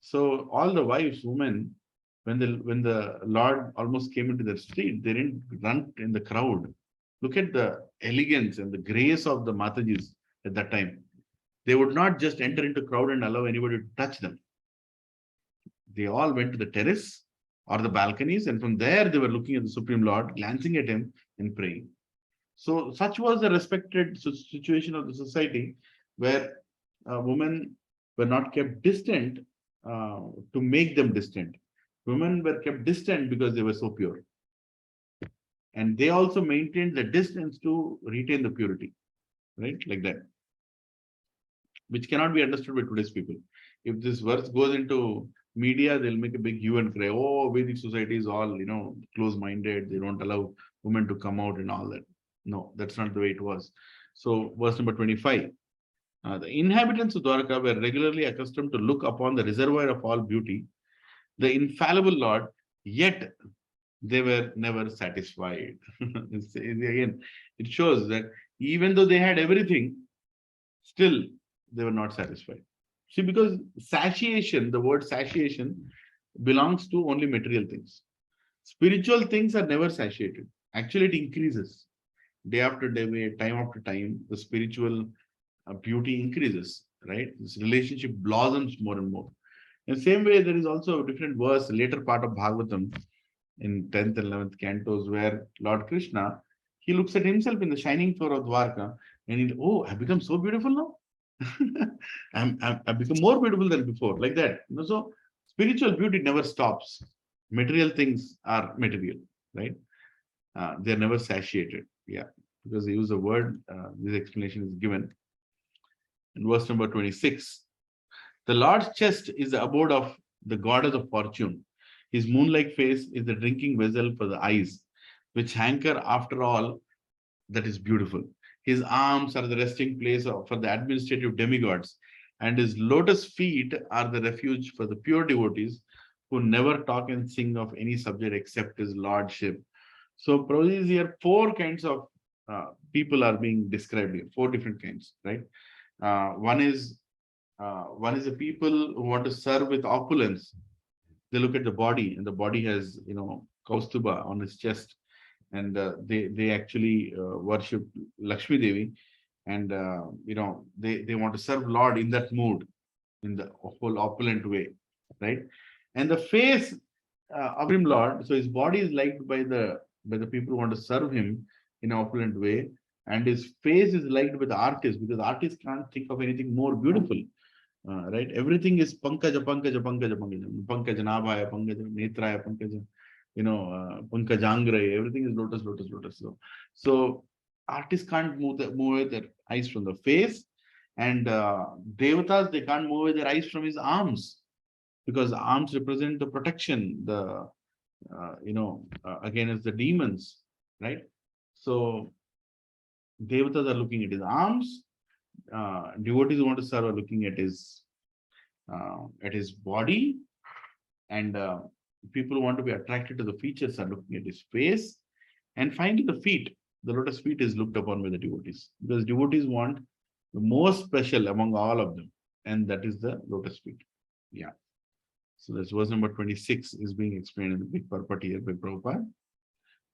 So all the wives, women, when the Lord almost came into their street, they didn't run in the crowd. Look at the elegance and the grace of the Matajis at that time. They would not just enter into crowd and allow anybody to touch them. They all went to the terrace or the balconies, and from there they were looking at the Supreme Lord, glancing at him and praying. So such was the respected situation of the society, where women were not kept distant to make them distant. Women were kept distant because they were so pure. And they also maintained the distance to retain the purity, right? Like that. which cannot be understood by today's people. If this verse goes into media, they'll make a big hue and cry. Oh, Vedic society is all, close-minded. They don't allow women to come out and all that. No, that's not the way it was. So verse number 25. The inhabitants of Dwarka were regularly accustomed to look upon the reservoir of all beauty, the infallible Lord, yet they were never satisfied. Again, it shows that even though they had everything, still they were not satisfied. See, because satiation, the word satiation belongs to only material things. Spiritual things are never satiated. Actually, it increases. Day after day, time after time, the spiritual beauty increases, right? This relationship blossoms more and more. In the same way, there is also a different verse, later part of Bhagavatam, in 10th and 11th cantos, where Lord Krishna, he looks at himself in the shining floor of Dwarka, and he, oh, I've become so beautiful now. I've become more beautiful than before, like that. So spiritual beauty never stops. Material things are material, right? They're never satiated. Yeah, because they use the word, this explanation is given. In verse number 26, the Lord's chest is the abode of the goddess of fortune. His moon-like face is the drinking vessel for the eyes, which hanker after all that is beautiful. His arms are the resting place for the administrative demigods, and his lotus feet are the refuge for the pure devotees who never talk and sing of any subject except his lordship. So, Prabhuji, here 4 kinds of people are being described here, 4 different kinds, right? One is the people who want to serve with opulence. They look at the body, and the body has, Kaustuba on his chest, and they actually worship Lakshmi Devi, and they want to serve Lord in that mood, in the whole opulent way, right? And the face of him Lord, so his body is liked by the people who want to serve him in an opulent way, and his face is liked by the artists, because artists can't think of anything more beautiful. Right? Everything is Pankaja, Pankaja, Pankaja, Pankaja, Pankaja Nabhaya, Pankaja Netraya, Pankaja, Pankajangray, everything is lotus, lotus, lotus. So artists can't move their eyes from the face, and Devatas, they can't move their eyes from his arms, because arms represent the protection, the, against the demons, right? So Devatas are looking at his arms, devotees who want to serve are looking at his body, and people who want to be attracted to the features are looking at his face, and finally the feet. The lotus feet is looked upon by the devotees, because devotees want the most special among all of them, and that is the lotus feet. Yeah. So that's verse number 26 is being explained in the big purport here by Prabhupada.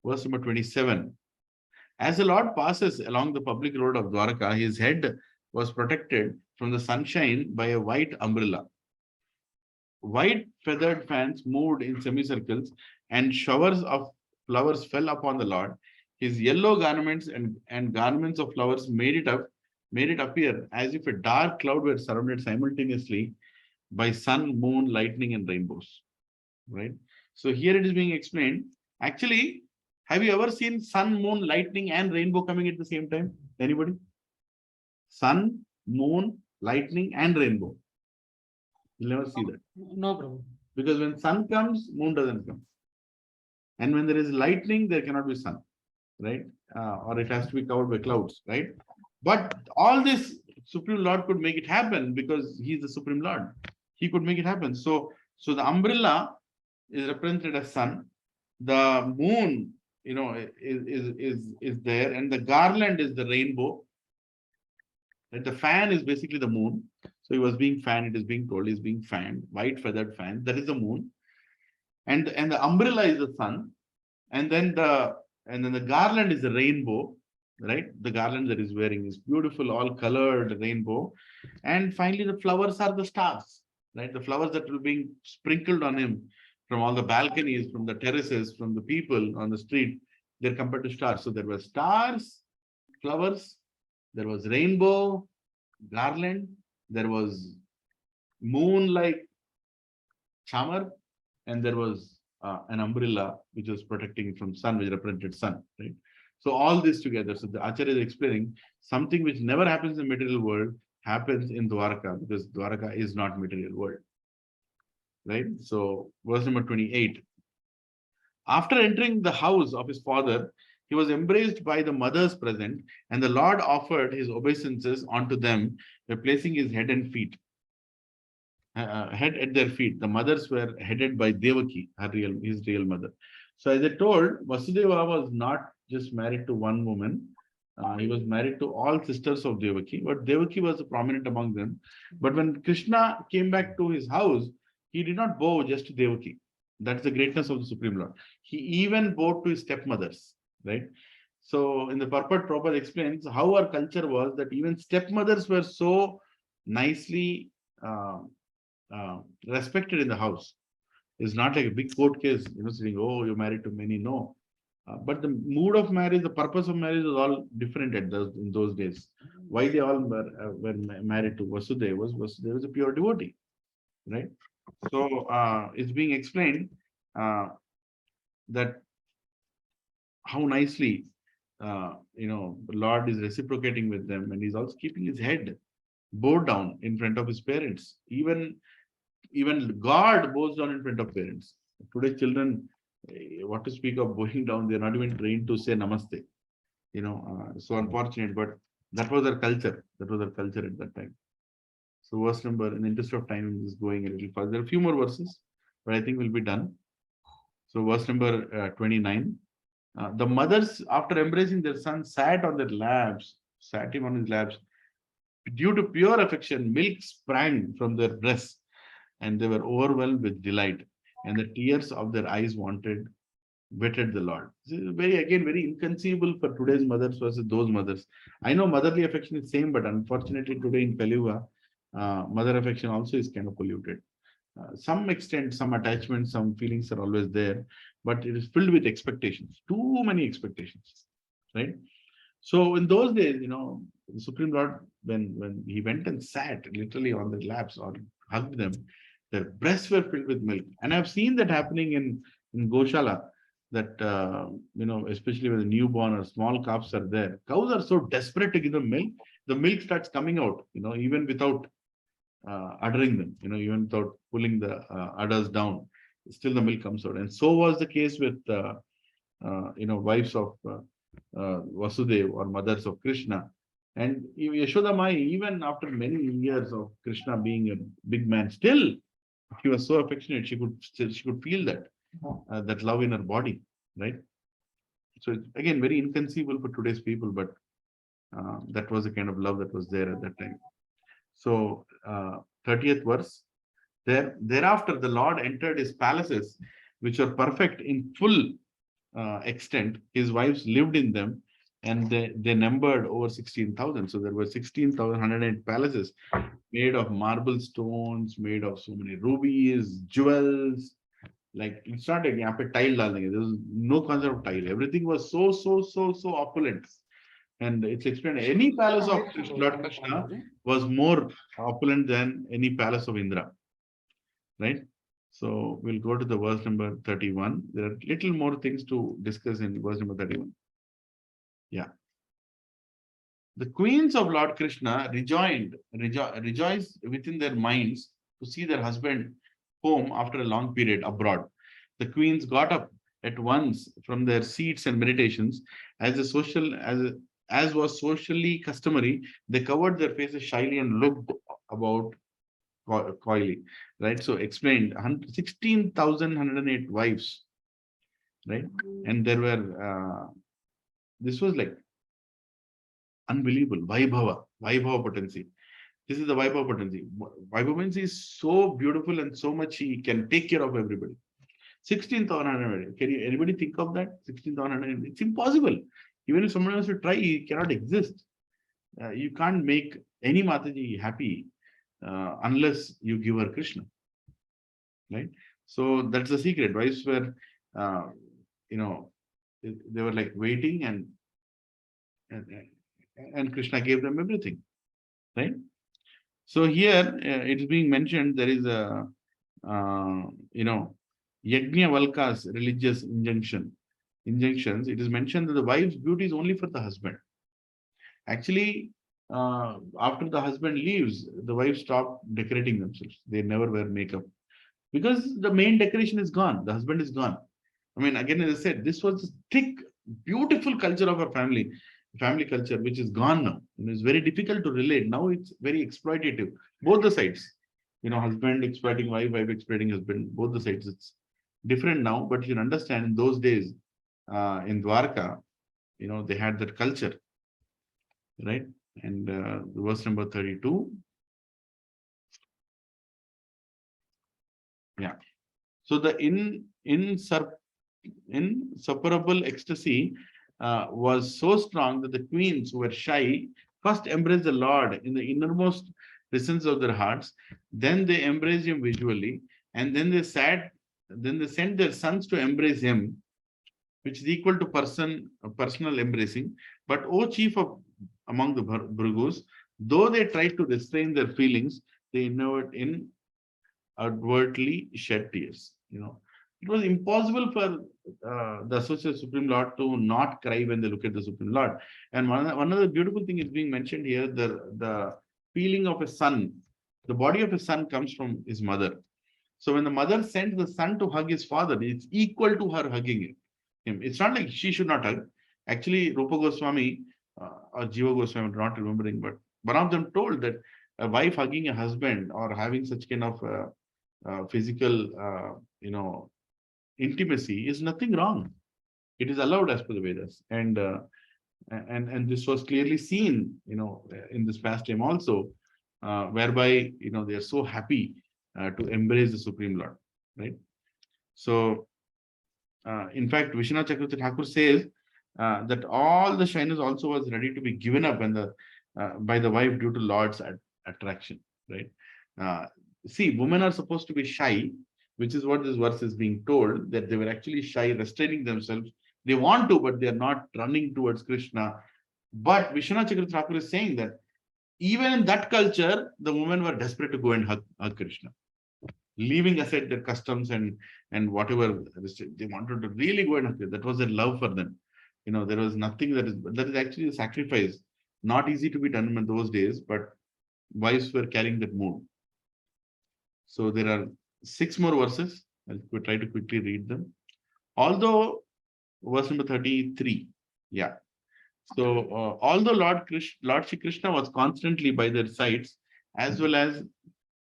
Verse number 27. As the Lord passes along the public road of Dwarka, his head was protected from the sunshine by a white umbrella. White feathered fans moved in semicircles, and showers of flowers fell upon the Lord. His yellow garments and garments of flowers made it appear as if a dark cloud were surrounded simultaneously by sun, moon, lightning, and rainbows. Right? So here it is being explained. Actually, have you ever seen sun, moon, lightning, and rainbow coming at the same time? Anybody? Sun, moon, lightning, and rainbow. You'll never see that. No problem. Because when sun comes, moon doesn't come. And when there is lightning, there cannot be sun, right? Or it has to be covered by clouds, right? But all this, Supreme Lord could make it happen because he is the Supreme Lord. He could make it happen. So the umbrella is represented as sun. The moon, is there, and the garland is the rainbow. Right? The fan is basically the moon. So he was being fanned. It is being told he's being fanned. White feathered fan. That is the moon. And the umbrella is the sun. And then the garland is the rainbow. Right? The garland that he's wearing is beautiful, all colored rainbow. And finally, the flowers are the stars. Right? The flowers that will be sprinkled on him from all the balconies, from the terraces, from the people on the street, they're compared to stars. So there were stars, flowers, there was rainbow, garland, there was moon-like chamar, and there was an umbrella which was protecting from sun, which represented sun. Right? So all this together, so the Acharya is explaining something which never happens in the material world, happens in Dwarka, because Dwarka is not material world. Right? So verse number 28. After entering the house of his father, he was embraced by the mothers present, and the Lord offered his obeisances unto them by placing his head and feet. Head at their feet. The mothers were headed by Devaki, his real mother. So as I told, Vasudeva was not just married to one woman. He was married to all sisters of Devaki, but Devaki was prominent among them. But when Krishna came back to his house, he did not bow just to Devaki. That's the greatness of the Supreme Lord. He even bowed to his stepmothers, right? So in the purport, Prabhupada explains how our culture was that even stepmothers were so nicely respected in the house. It's not like a big court case, saying, oh, you're married to many. No. But the mood of marriage, the purpose of marriage was all different in those days. Why they all were married to Vasudeva was a pure devotee, right? So it's being explained that how nicely Lord is reciprocating with them, and he's also keeping his head bowed down in front of his parents. Even God bows down in front of parents. Today's children, what to speak of bowing down, they're not even trained to say namaste. So unfortunate, but that was our culture. That was our culture at that time. So verse number, in the interest of time, is going a little fast. There are a few more verses, but I think we'll be done. So verse number 29. The mothers, after embracing their son, sat on their laps, sat him on his laps. Due to pure affection, milk sprang from their breasts, and they were overwhelmed with delight, and the tears of their eyes wetted the Lord. This is very inconceivable for today's mothers versus those mothers. I know motherly affection is same, but unfortunately today in Kali Yuga, mother affection also is kind of polluted. Some extent, some attachment, some feelings are always there, but it is filled with expectations, too many expectations, right? So in those days, the Supreme Lord, when he went and sat literally on their laps or hugged them, their breasts were filled with milk. And I've seen that happening in Goshala, that, especially when the newborn or small calves are there, cows are so desperate to give them milk, the milk starts coming out, even without uddering them, even without pulling the udders down, still the milk comes out. And so was the case with, wives of Vasudeva or mothers of Krishna. And Yashoda Mai, even after many years of Krishna being a big man, still he was so affectionate, she could feel that love in her body, right? So it's again very inconceivable for today's people, but that was the kind of love that was there at that time. So 30th verse, thereafter the Lord entered his palaces, which were perfect in full extent. His wives lived in them, and they numbered over 16,000. So there were 16,108 palaces made of marble stones, made of so many rubies, jewels. Like, it's not like यहाँ पे tile डाल देंगे. There was no concept of tile. Everything was so opulent. And it's explained, any palace of Lord Krishna was more opulent than any palace of Indra, right? So we'll go to the verse number 31. There are little more things to discuss in verse number 31. Yeah. The queens of Lord Krishna rejoiced within their minds to see their husband home after a long period abroad. The queens got up at once from their seats and meditations. As was socially customary, they covered their faces shyly and looked about coyly, right? So explained 16,108 wives, right? And there were, this was like unbelievable, Vaibhava potency. This is the Vaibhava potency. Vaibhava potency is so beautiful and so much he can take care of everybody. 16,100. Can anybody think of that? 16,100. It's impossible. Even if someone else to try, he cannot exist. You can't make any Mataji happy unless you give her Krishna, right? So that's the secret. Wives were, they were like waiting, and Krishna gave them everything, right? So here it's being mentioned there is a, Yajna Valka's religious injunctions. It is mentioned that the wife's beauty is only for the husband. Actually, after the husband leaves, the wife stopped decorating themselves. They never wear makeup because the main decoration is gone. The husband is gone. I mean, again, as I said, this was a thick, beautiful culture of our family culture, which is gone now. It's very difficult to relate. Now it's very exploitative, both the sides. Husband exploiting wife, wife exploiting husband, both the sides. It's different now, but you can understand in those days, in Dwarka, they had that culture, right? And verse number 32. Yeah. So the insuperable ecstasy was so strong that the queens who were shy first embraced the Lord in the innermost recesses of their hearts. Then they embraced him visually, and then they sent their sons to embrace him, which is equal to personal embracing. But O chief of among the Burgos, though they tried to restrain their feelings, they inadvertently shed tears. It was impossible for the associate Supreme Lord to not cry when they look at the Supreme Lord. And one of the beautiful thing is being mentioned here, the feeling of a son. The body of a son comes from his mother. So when the mother sends the son to hug his father, it's equal to her hugging him. It's not like she should not hug. Actually, Rupa Goswami or Jiva Goswami, I'm not remembering, but one of them told that a wife hugging a husband or having such kind of physical, intimacy is nothing wrong. It is allowed as per the Vedas, and this was clearly seen, in this pastime also, whereby they are so happy to embrace the Supreme Lord, right? So, in fact, Vishwanath Chakravarti Thakur says that all the shyness also was ready to be given up when by the wife due to Lord's attraction, right? See, women are supposed to be shy, which is what this verse is being told, that they were actually shy, restraining themselves. They want to, but they are not running towards Krishna. But Vishwanath Chakravarti Thakur is saying that even in that culture, the women were desperate to go and hug Krishna, leaving aside their customs and whatever they wanted to really go and hug. That was their love for them. There was nothing that is actually a sacrifice, not easy to be done in those days, but wives were carrying that mood. So there are 6 more verses. I'll try to quickly read them. Although, verse number 33, yeah. So although Lord Shri Krishna was constantly by their sides, as well as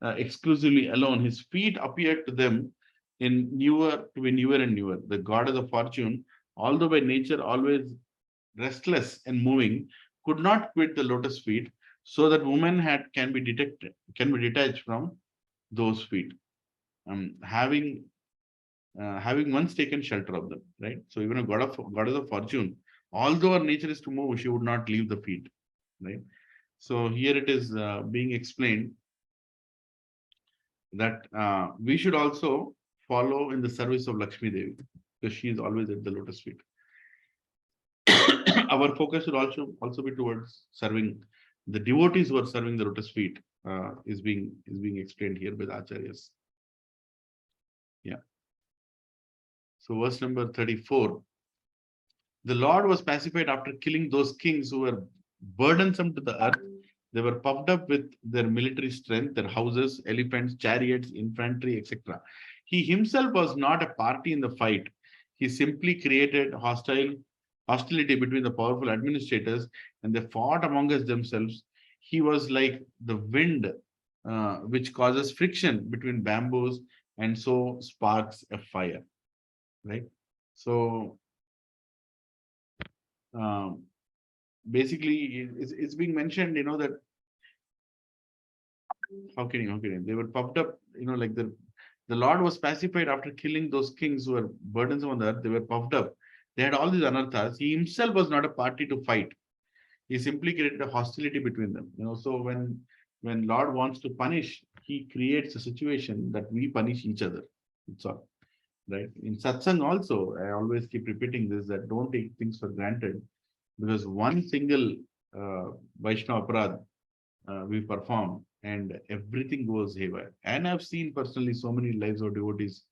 exclusively alone, his feet appeared to them to be newer and newer. The god of the fortune, although by nature always restless and moving, could not quit the lotus feet, so that woman can be detached from those feet, having once taken shelter of them, right? So even a god of the fortune, although her nature is to move, she would not leave the feet, right? So here it is being explained that we should also follow in the service of Lakshmi Devi, because she is always at the lotus feet. Our focus should also be towards serving the devotees who are serving the lotus feet, is being explained here by the acharyas. Yeah. So verse number 34. The Lord was pacified after killing those kings who were burdensome to the earth. They were puffed up with their military strength, their houses, elephants, chariots, infantry, etc. He himself was not a party in the fight. He simply created hostility between the powerful administrators, and they fought amongst themselves. He was like the wind, which causes friction between bamboos and so sparks a fire, right? So basically, it's being mentioned, that how can you? They were puffed up, like the Lord was pacified after killing those kings who were burdensome on the earth. They were puffed up. They had all these anarthas. He himself was not a party to fight. He simply created a hostility between them. So when Lord wants to punish, he creates a situation that we punish each other. It's all right. In satsang also, I always keep repeating this, that don't take things for granted, because one single Vaishnava aparadh we perform and everything goes haywire. And I've seen personally so many lives of devotees,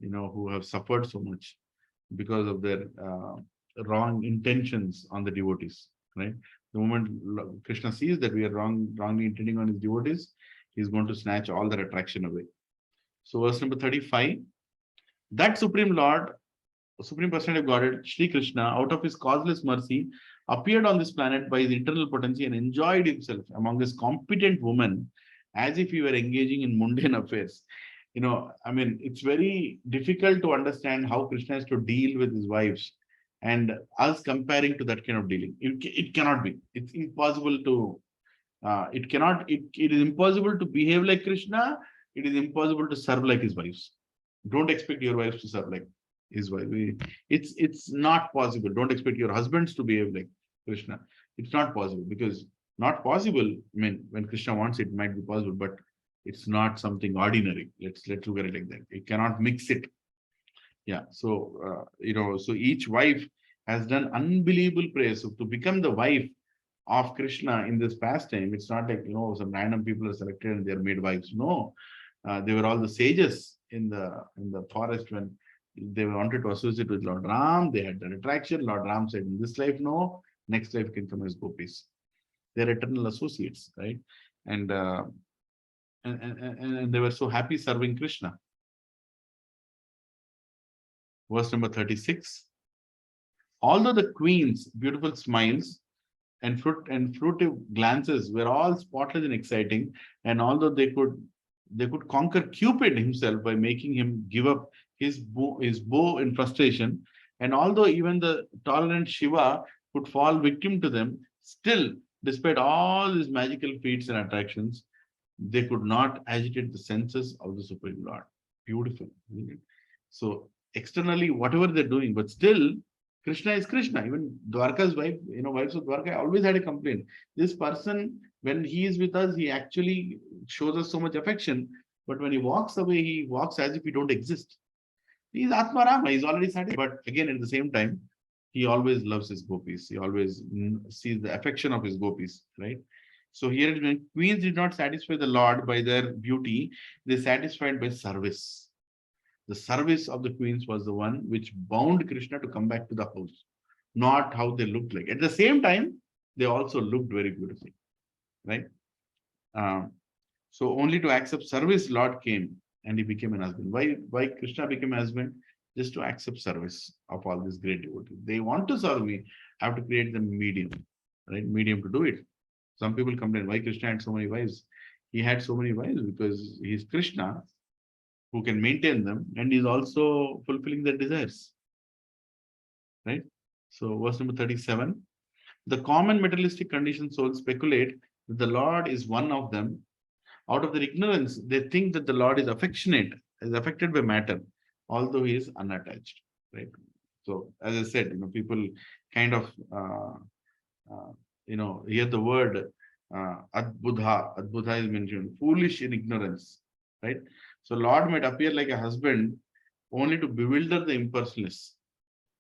who have suffered so much, because of their wrong intentions on the devotees, right? The moment Krishna sees that we are wrongly intending on his devotees, he's going to snatch all that attraction away. So verse number 35, that Supreme Lord, Supreme Personality of Godhead, Shri Krishna, out of his causeless mercy, appeared on this planet by his internal potency and enjoyed himself among his competent women as if he were engaging in mundane affairs. I mean, it's very difficult to understand how Krishna has to deal with his wives and us comparing to that kind of dealing. It cannot be. It's impossible to, it is impossible to behave like Krishna. It is impossible to serve like his wives. Don't expect your wives to serve like his wife. It's not possible. Don't expect your husbands to behave like Krishna. It's not possible, because not possible. I mean, when Krishna wants it, might be possible, but it's not something ordinary. Let's look at it like that. You cannot mix it. Yeah. So so each wife has done unbelievable praise. So to become the wife of Krishna in this pastime, it's not like some random people are selected and they are made wives. No, they were all the sages in the forest when they wanted to associate with Lord Ram. They had that attraction. Lord Ram said, in this life, no, next life can come as gopis. They're eternal associates, right? And they were so happy serving Krishna. Verse number 36. Although the queen's beautiful smiles and fruitive glances were all spotless and exciting, and although they could conquer Cupid himself by making him give up his bow in frustration, and although even the tolerant Shiva could fall victim to them, still, despite all these magical feats and attractions, they could not agitate the senses of the Supreme Lord. Beautiful, isn't it? So externally, whatever they're doing, but still, Krishna is Krishna. Even Dwarka's wife, wives of Dwarka always had a complaint. This person, when he is with us, he actually shows us so much affection, but when he walks away, he walks as if we don't exist. He is Atma Rama, he's already satisfied. But again, at the same time, he always loves his gopis. He always sees the affection of his gopis, right? So here, when queens did not satisfy the Lord by their beauty, they satisfied by service. The service of the queens was the one which bound Krishna to come back to the house, not how they looked like. At the same time, they also looked very beautiful, right? So only to accept service, Lord came and he became an husband. Why Krishna became a husband? Just to accept service of all these great devotees. They want to serve me, I have to create the medium, right? Medium to do it. Some people complain, why Krishna had so many wives? He had so many wives because he's Krishna, who can maintain them, and is also fulfilling their desires, right? So verse number 37, the common materialistic conditioned souls speculate that the Lord is one of them. Out of their ignorance, they think that the Lord is affectionate, is affected by matter, although he is unattached, right? So as I said, people kind of, hear the word adbudha. Adbudha is mentioned, foolish in ignorance, right? So Lord might appear like a husband only to bewilder the impersonalists,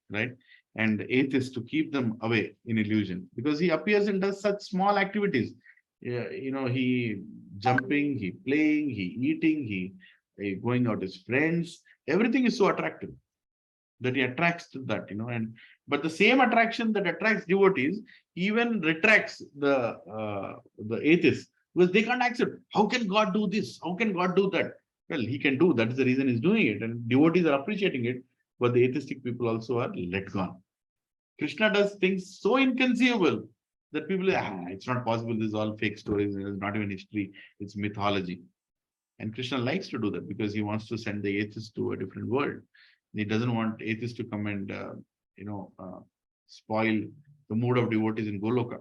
right? And atheists, to keep them away in illusion, because he appears and does such small activities. Yeah, he jumping, he playing, he eating, he going out with friends. Everything is so attractive that he attracts to that, but the same attraction that attracts devotees even retracts the atheists, because they can't accept. How can God do this? How can God do that? Well, he can do. That is the reason he's doing it, and devotees are appreciating it. But the atheistic people also are let gone. Krishna does things so inconceivable that people say, it's not possible. This is all fake stories. It's not even history. It's mythology. And Krishna likes to do that because he wants to send the atheists to a different world. He doesn't want atheists to come and spoil the mood of devotees in Goloka.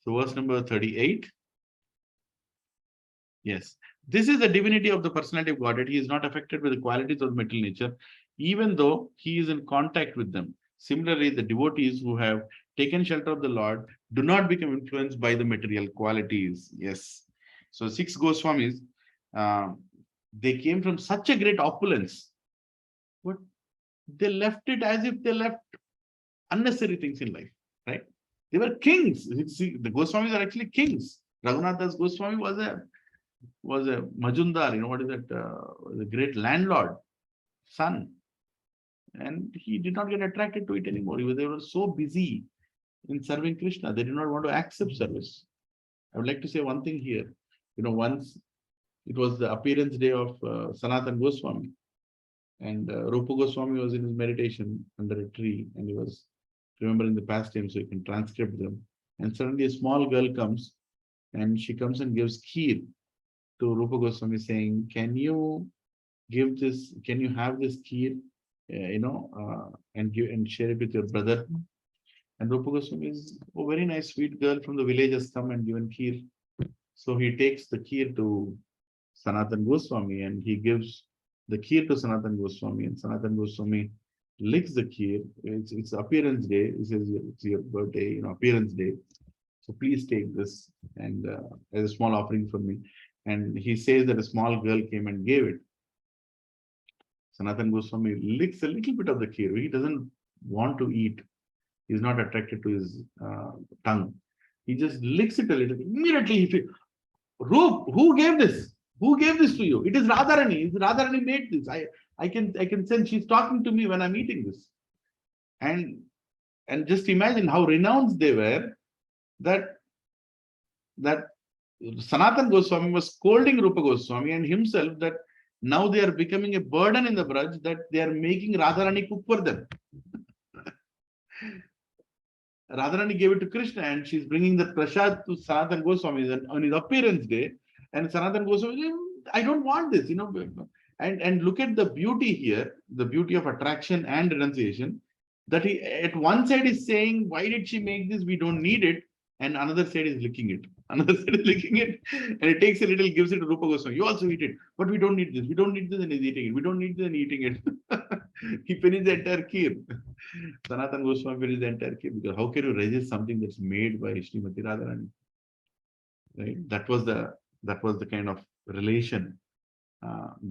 So verse number 38. Yes, this is the divinity of the personality of Godhead. He is not affected by the qualities of the material nature, even though he is in contact with them. Similarly, the devotees who have taken shelter of the Lord do not become influenced by the material qualities. Yes. So 6 Goswamis, they came from such a great opulence, but they left it as if they left unnecessary things in life, right? They were kings. See, the Goswamis are actually kings. Raghunath Das Goswami was a Majundar, what is that? The great landlord son. And he did not get attracted to it anymore. They were so busy in serving Krishna. They did not want to accept service. I would like to say one thing here. Once it was the appearance day of Sanatan Goswami, and Rupa Goswami was in his meditation under a tree, and he was remembering the past times, so you can transcribe them. And suddenly a small girl comes, and she comes and gives kheer to Rupa Goswami, saying, "Can you give this? Can you have this kheer, and share it with your brother?" And Rupa Goswami is a very nice, sweet girl from the village, has come and given kheer. So he takes the kheer to Sanatan Goswami, and he gives the kheer to Sanatan Goswami, and Sanatan Goswami licks the kheer. It's appearance day. He says, "It's your birthday, appearance day. So please take this and as a small offering from me." And he says that a small girl came and gave it. Sanatan Goswami licks a little bit of the kheer. He doesn't want to eat. He's not attracted to his tongue. He just licks it a little. Immediately he feels, "Roop, who gave this? Who gave this to you? It is Radharani. Radharani made this. I can sense she's talking to me when I'm eating this." And just imagine how renounced they were, that Sanatan Goswami was scolding Rupa Goswami and himself, that now they are becoming a burden in the Braj, that they are making Radharani cook for them. Radharani gave it to Krishna, and she's bringing the prasad to Sanatan Goswami on his appearance day. And Sanatan Goswami, "I don't want this, And look at the beauty here, the beauty of attraction and renunciation, that he at one side is saying, "Why did she make this? We don't need it." And another side is licking it. Another side is licking it. And he takes a little, gives it to Rupa Goswami. "You also eat it. But we don't need this. We don't need this," and he's eating it. "We don't need this," and eating it. He finished the entire kheer. Sanatan Goswami finished the entire kheer, because how can you resist something that's made by Srimati Radharani? Right? That was the kind of relation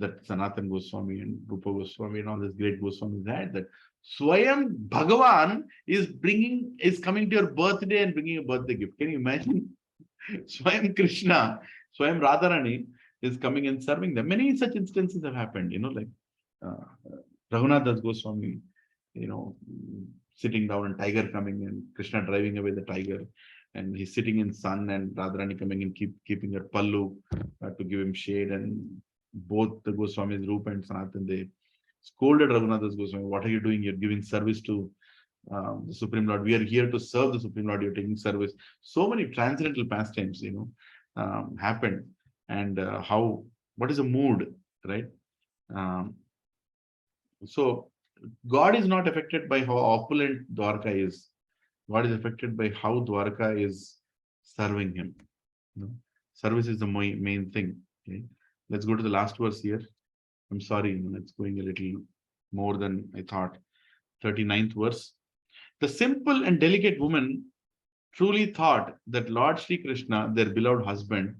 that Sanatan Goswami and Rupa Goswami and all these great Goswamis had, that Swayam Bhagavan is coming to your birthday and bringing a birthday gift. Can you imagine? Swayam Krishna, Swayam Radharani is coming and serving them. Many such instances have happened, like Raghunath Das Goswami, sitting down and tiger coming, and Krishna driving away the tiger, and he's sitting in sun, and Radharani coming and keeping her pallu to give him shade. And both the Goswamis, Rupa and Sanatan, they scolded Raghunath Das Goswami, "What are you doing? You're giving service to the Supreme Lord. We are here to serve the Supreme Lord. You're taking service." So many transcendental pastimes, happened. And what is the mood, right? So God is not affected by how opulent Dwarka is. God is affected by how Dwarka is serving him. Service is the main thing. Okay? Let's go to the last verse here. I'm sorry, it's going a little more than I thought. 39th verse. The simple and delicate woman truly thought that Lord Sri Krishna, their beloved husband,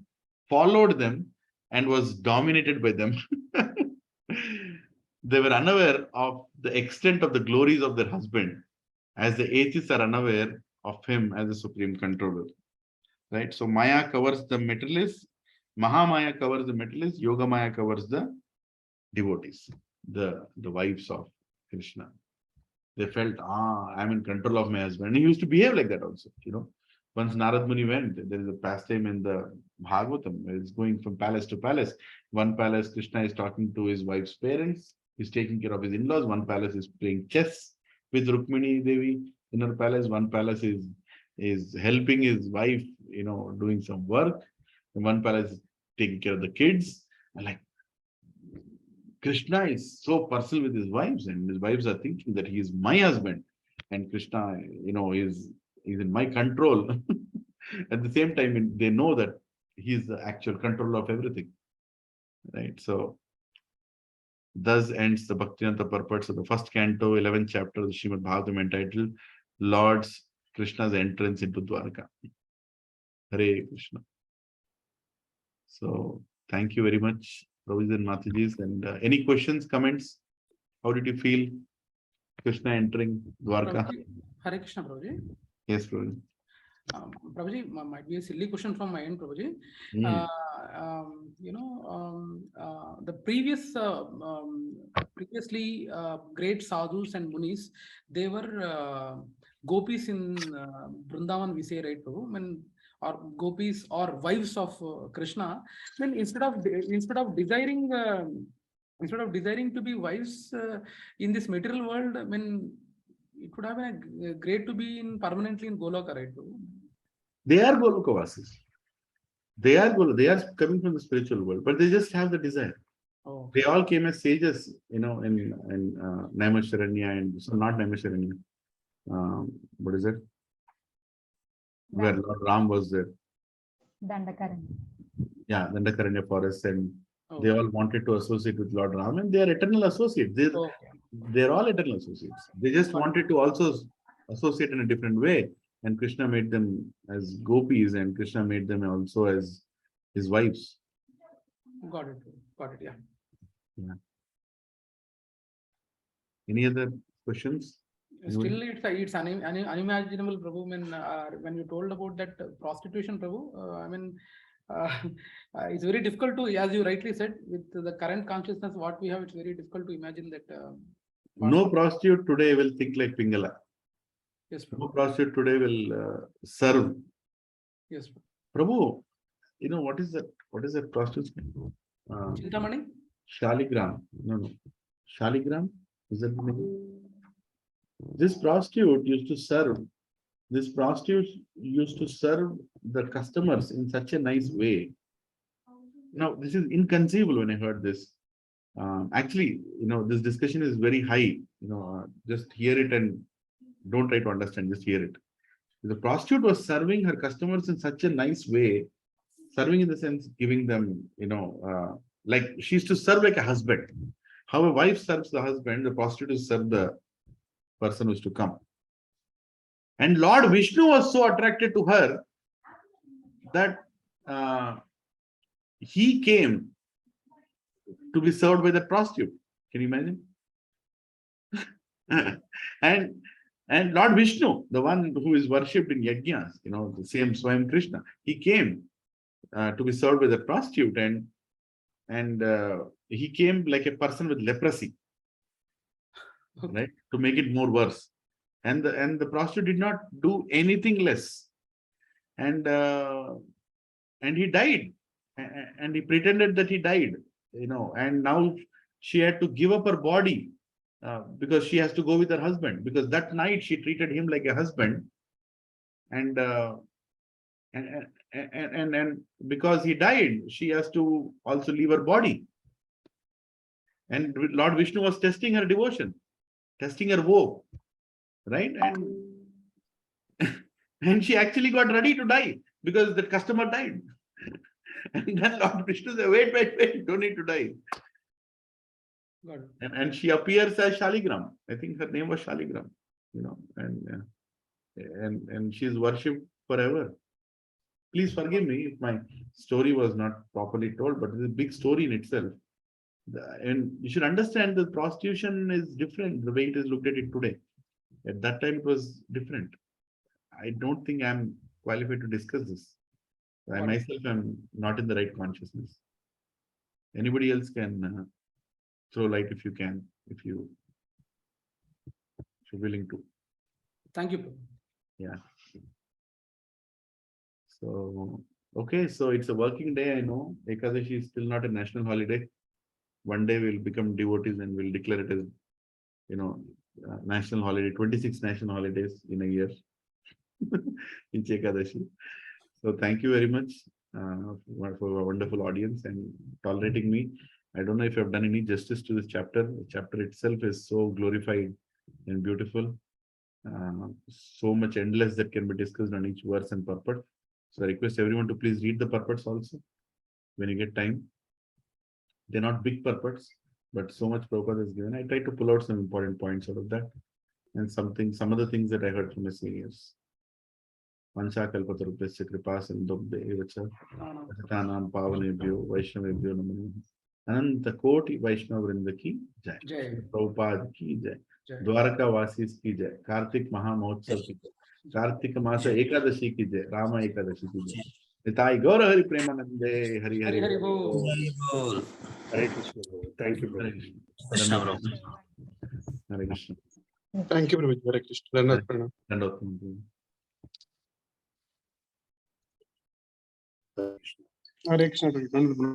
followed them and was dominated by them. They were unaware of the extent of the glories of their husband, as the atheists are unaware of him as the supreme controller. Right? So Maya covers the materialists, Mahamaya covers the materialists, Yoga Maya covers the devotees, the wives of Krishna. They felt, I'm in control of my husband. And he used to behave like that also. Once Narad Muni went, there is a pastime in the Bhagavatam. It's going from palace to palace. One palace, Krishna is talking to his wife's parents. He's taking care of his in-laws. One palace is playing chess with Rukmini Devi in her palace. One palace is helping his wife, doing some work. And one palace is taking care of the kids. And like, Krishna is so personal with his wives, and his wives are thinking that he is my husband, and Krishna, is in my control. At the same time, they know that he is the actual controller of everything. Right? So, thus ends the Bhaktivedanta purports of the first canto, 11th chapter of the Srimad Bhagavatam, entitled Lord Krishna's Entrance into Dwarka. Hare Krishna. So, thank you very much, Prabhuji and Matajis. And any questions, comments? How did you feel Krishna entering Dwarka? Hare Krishna, Prabhuji. Yes, Prabhuji. Prabhuji, might be a silly question from my end, Prabhuji. The previously great sadhus and munis, they were gopis in Vrindavan, we say, right, Prabhu, when or gopis or wives of Krishna, then instead of desiring to be wives in this material world, when it would have been great to be in permanently in Goloka, right, Prabhu? They are Golokavasis. They are coming from the spiritual world, but they just have the desire. Oh, They all came as sages, in Naimisharanya, and so not Naimisharanya. What is it? Where Lord Ram was there. Dandakaranya. Yeah, Dandakaranya forest, and oh, they all wanted to associate with Lord Ram, and they are eternal associates. They're all eternal associates. They just wanted to also associate in a different way, and Krishna made them as gopis, and Krishna made them also as his wives. got it, yeah. Yeah. Any other questions? Still, it's unimaginable, Prabhu. When you told about that prostitution, Prabhu, it's very difficult to, as you rightly said, with the current consciousness what we have, it's very difficult to imagine that. No prostitute today will think like Pingala. Yes, No Prabhu. prostitute today will serve. Yes, Prabhu, what is that? What is that prostitute's name? Chintamani? Shaligram. No. Shaligram? Is that the name? This prostitute used to serve. This prostitute used to serve the customers in such a nice way. Now, this is inconceivable when I heard this. Actually, this discussion is very high. Just hear it and don't try to understand, just hear it. The prostitute was serving her customers in such a nice way, serving in the sense giving them, like she used to serve like a husband. How a wife serves the husband, the prostitute serves the person who is to come. And Lord Vishnu was so attracted to her that he came to be served by the prostitute. Can you imagine? and Lord Vishnu, the one who is worshipped in yajnas, the same Swayam Krishna, he came to be served by the prostitute, and he came like a person with leprosy, right? To make it more worse. And the prostitute did not do anything less. And he died. And he pretended that he died, and now she had to give up her body because she has to go with her husband, because that night she treated him like a husband, and because he died, she has to also leave her body. And Lord Vishnu was testing her devotion, testing her woe, right? And she actually got ready to die because the customer died. And then Lord Vishnu said, wait, don't need to die. And she appears as Shaligram. I think her name was Shaligram, and she's worshipped forever. Please forgive me if my story was not properly told, but it's a big story in itself. And you should understand that prostitution is different the way it is looked at it today. At that time, it was different. I don't think I'm qualified to discuss this. I myself am not in the right consciousness. Anybody else can throw light if you can, if you're willing to. Thank you. Yeah. So, okay, so it's a working day, I know. Ekadashi is still not a national holiday. One day we'll become devotees and we'll declare it as, national holiday, 26 national holidays in a year. In Ekadashi. So thank you very much for a wonderful audience and tolerating me. I don't know if I've done any justice to this chapter. The chapter itself is so glorified and beautiful. So much endless that can be discussed on each verse and purport. So I request everyone to please read the purports also when you get time. They're not big purports, but so much Prabhupada is given. I try to pull out some important points out of that and some other things that I heard from my seniors. Panchakalpatarupyasya kripa sindhubhya evacha patanam pavanebhyo vaishnavebhyo namo Ananta Koti Vaishnava Vrinda ki jai. Prabhupada ki jai. Dwaraka Vasis ki jai. Kartik Mahamotsav ki jai. Kartik Masa Ekadashi ki jai. Rama Ekadashi ki jai. Nitai Gaura Hari Premanande Hari Hari. Hare Krishna. Thank you. Hare Krishna. Hare Krishna. Thank you, Prabhuji. Hare Krishna. Dandavat pranam. Dandavat. Hare Krishna, Prabhuji. Dandavat pranam.